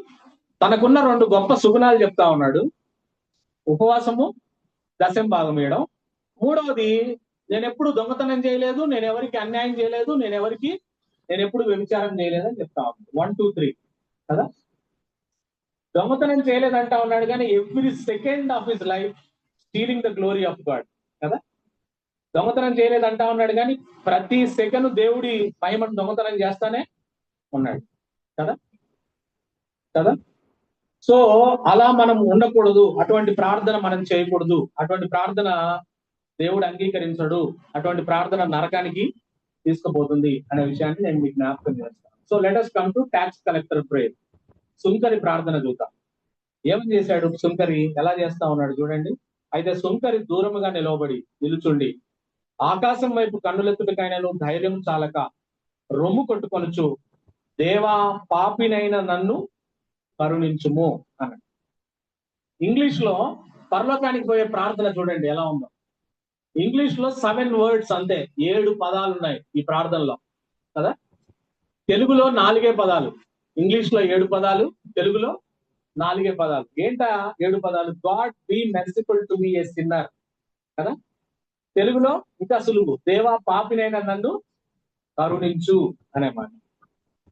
తనకున్న 2 గొప్ప సుగుణాలు చెప్తా ఉన్నాడు. ఉపవాసము, దశం భాగం ఇవ్వడం. మూడవది, నేను ఎప్పుడు దొంగతనం చేయలేదు, నేను ఎవరికి అన్యాయం చేయలేదు, నేను ఎప్పుడు వ్యభిచారం చేయలేదు అని చెప్తా ఉన్నాడు. 1, 2, 3. కదా, దొంగతనం చేయలేదంటా ఉన్నాడు, కానీ every second of his life stealing the glory of God. కదా, దొంగతనం చేయలేదంటా ఉన్నాడు, కానీ ప్రతి సెకండ్ దేవుడి మహిమను దొంగతనం చేస్తానే ఉన్నాడు. కదా, కదా. సో అలా మనం ఉండకూడదు, అటువంటి ప్రార్థన మనం చేయకూడదు, అటువంటి ప్రార్థన దేవుడు అంగీకరించడు, అటువంటి ప్రార్థన నరకానికి తీసుకుపోతుంది అనే విషయాన్ని నేను మీకు జ్ఞాపకం చేస్తాను. So let us come to tax collector prayer. సుంకరి ప్రార్థన చూద్దాం. ఏమని చేశాడు సుంకరి, ఎలా చేస్తా ఉన్నాడు చూడండి. అయితే సుంకరి దూరముగా నిలుచుండి ఆకాశం వైపు కన్నులెత్తుటకైనను ధైర్యం చాలక రొమ్ము కొట్టుకొనుచు, దేవా, పాపినైన నన్ను కరుణించుము అన్నాడు. ఇంగ్లీష్ లో పరలోకానికి పోయే ప్రార్థన చూడండి ఎలా ఉందో. ఇంగ్లీష్ లో 7 words, అంతే, 7 పదాలు ఉన్నాయి ఈ ప్రార్థనలో. కదా, తెలుగులో 4 పదాలు. ఇంగ్లీష్ లో 7 పదాలు, తెలుగులో 4 పదాలు. ఏంటా 7 పదాలు? God be merciful to me a sinner. కదా, తెలుగులో ఇంకా సులువు, దేవా, పాపినైన నన్ను కరుణించు అనే మాట.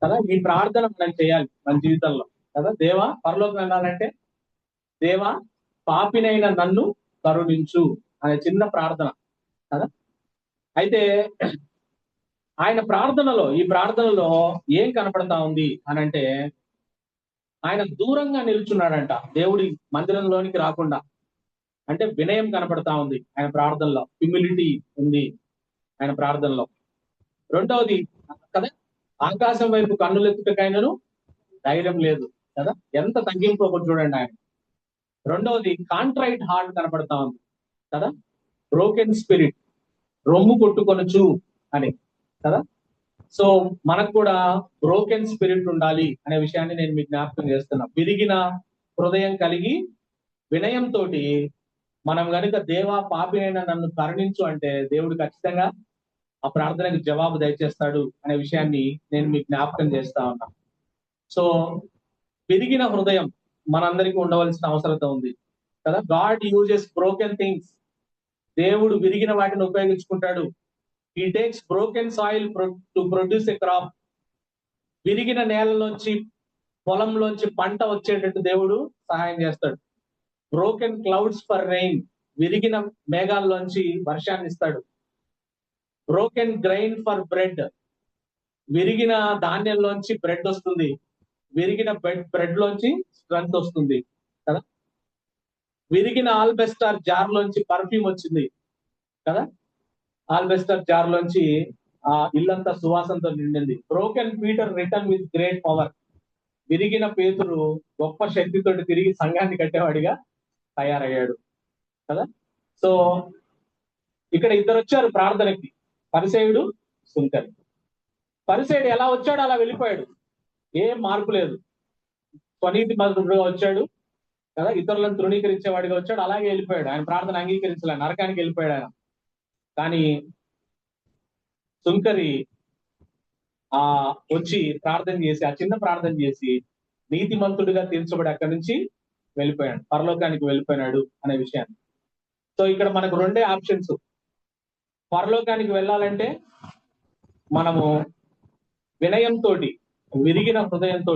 కదా, ఈ ప్రార్థన మనం చేయాలి మన జీవితంలో. కదా, దేవా, పరలోకం వెళ్ళాలంటే దేవా, పాపినైన నన్ను కరుణించు అనే చిన్న ప్రార్థన. కదా, అయితే ఆయన ఈ ప్రార్థనలో ఏం కనపడతా ఉంది అని అంటే, ఆయన దూరంగా నిల్చున్నాడంట, దేవుడి మందిరంలోనికి రాకుండా. అంటే వినయం కనపడతా ఉంది ఆయన ప్రార్థనలో, హ్యూమిలిటీ ఉంది ఆయన ప్రార్థనలో. రెండవది, కదా, ఆకాశం వైపు కన్నులెత్తుటకైనను ధైర్యం లేదు. కదా, ఎంత తగ్గింపు ఒకటి చూడండి ఆయన. రెండవది, కాంట్రైట్ హార్ట్ కనపడతా ఉంది. కదా, బ్రోకెన్ స్పిరిట్, రొమ్ము కొట్టుకొనొచ్చు అని. కదా, సో మనకు కూడా బ్రోకెన్ స్పిరిట్ ఉండాలి అనే విషయాన్ని నేను మీకు జ్ఞాపకం చేస్తున్నా. విరిగిన హృదయం కలిగి వినయంతో మనం గనుక దేవా, పాపి అయినా నన్ను కరుణించు అంటే దేవుడు ఖచ్చితంగా ఆ ప్రార్థనకి జవాబు దయచేస్తాడు అనే విషయాన్ని నేను మీకు జ్ఞాపకం చేస్తా ఉన్నా. సో విరిగిన హృదయం మనందరికీ ఉండవలసిన అవసరత ఉంది. కదా. God uses broken things. దేవుడు విరిగిన వాటిని ఉపయోగించుకుంటాడు. He takes broken soil to produce a crop. విరిగిన నేలలోంచి పొలంలోంచి పంట వచ్చేటట్టు దేవుడు సహాయం చేస్తాడు. Broken clouds for rain. విరిగిన మేఘాల్లోంచి వర్షాన్ని ఇస్తాడు. Broken grain for bread. విరిగిన ధాన్యంలోంచి బ్రెడ్ వస్తుంది. విరిగిన బ్రెడ్ లోంచి స్ట్రెంత్ వస్తుంది కదా. విరిగిన ఆల్బెస్టార్ జార్ లోంచి పర్ఫ్యూమ్ వచ్చింది కదా. ఆల్బెస్టర్ జార్ లోంచి ఆ ఇల్లంతా సువాసనతో నిండింది. Broken Peter return with great power. విరిగిన పేతురు గొప్ప శక్తితోటి తిరిగి సంఘాన్ని కట్టేవాడిగా తయారయ్యాడు కదా. సో ఇక్కడ ఇద్దరు వచ్చారు ప్రార్థనకి, పరిసేయుడు, సుంకరి. పరిసేయుడు ఎలా వచ్చాడు అలా వెళ్ళిపోయాడు, ఏం మార్పు లేదు. స్వనీతి మంత్రుడుగా వచ్చాడు కదా, ఇతరులను తృణీకరించేవాడిగా వచ్చాడు, అలాగే వెళ్ళిపోయాడు. ఆయన ప్రార్థన అంగీకరించలే, నరకానికి వెళ్ళిపోయాడు ఆయన. కానీ సుంకరి వచ్చి ప్రార్థన చేసి, ఆ చిన్న ప్రార్థన చేసి నీతిమంతుడిగా తీర్చబడి అక్కడి నుంచి వెళ్ళిపోయాడు, పరలోకానికి వెళ్ళిపోయినాడు అనే విషయాన్ని. సో ఇక్కడ మనకు రెండే ఆప్షన్స్. పరలోకానికి వెళ్ళాలంటే మనము వినయంతో, విరిగిన హృదయంతో,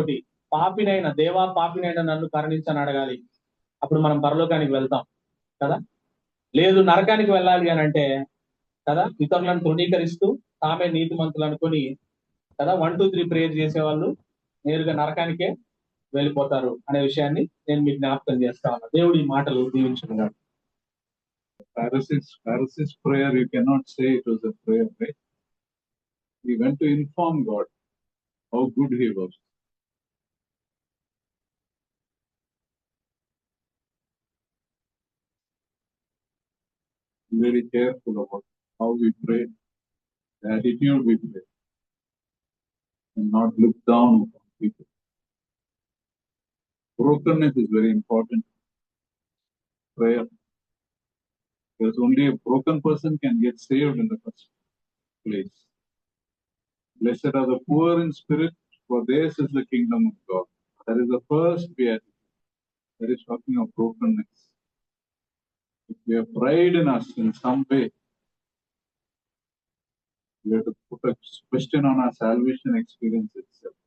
పాపినైన దేవా, పాపినైనా నన్ను కరుణించని అడగాలి. అప్పుడు మనం పరలోకానికి వెళ్తాం కదా. లేదు నరకానికి వెళ్ళాలి అని అంటే కదా, ఇతరులను తృణీకరిస్తూ తామే నీతిమంతులు అనుకుని కదా 1, 2, 3 ప్రేయర్ చేసేవాళ్ళు నేరుగా నరకానికే వెళ్ళిపోతారు అనే విషయాన్ని నేను మీకు జ్ఞాపకం చేస్తా ఉన్నా. దేవుడు ఈ మాటలు దీవించుకున్నాడు. Pharisees prayer, you cannot say it was a prayer, right? He went to inform God how good he was. Very careful about how we pray, the attitude we pray, and not look down upon people. Brokenness is very important. Prayer. Because only a broken person can get saved in the first place. Blessed are the poor in spirit, for theirs is the kingdom of God. That is the first beatitude. That is talking of brokenness. If we have pride in us in some way, we have to put a question on our salvation experience itself.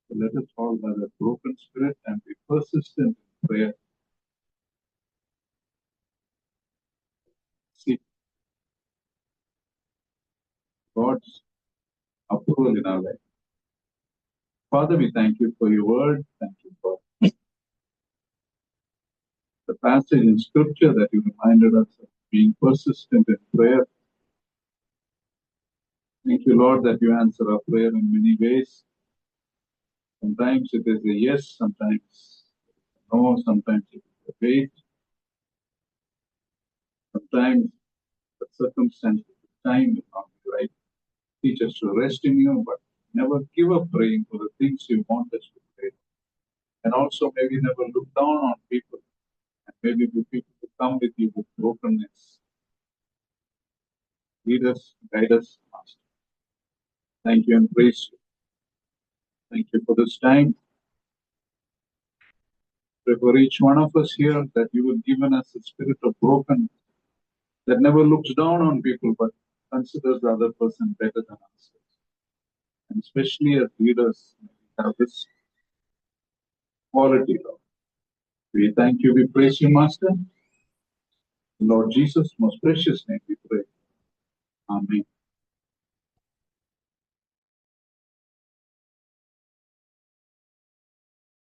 So let us all have a broken spirit and be persistent in prayer. Seek God's approval in our life. Father, we thank you for your word. Thank you for the passage in scripture that you reminded us of being persistent in prayer. Thank you, Lord, that you answer our prayer in many ways. Sometimes it is a yes, sometimes no, sometimes it is a wait. Sometimes the circumstances, the time is not right. Teach us to rest in you, but never give up praying for the things you want us to pray. And also maybe never look down on people, and maybe the people who come with you with brokenness. Lead us, guide us, Master. Thank you and praise you. Thank you for this time. Pray for each one of us here that you will given us a spirit of brokenness that never looks down on people but considers the other person better than ourselves. And especially as leaders, we have this quality, Lord. We thank you, we praise you, Master. In Lord Jesus' most precious name we pray. Amen.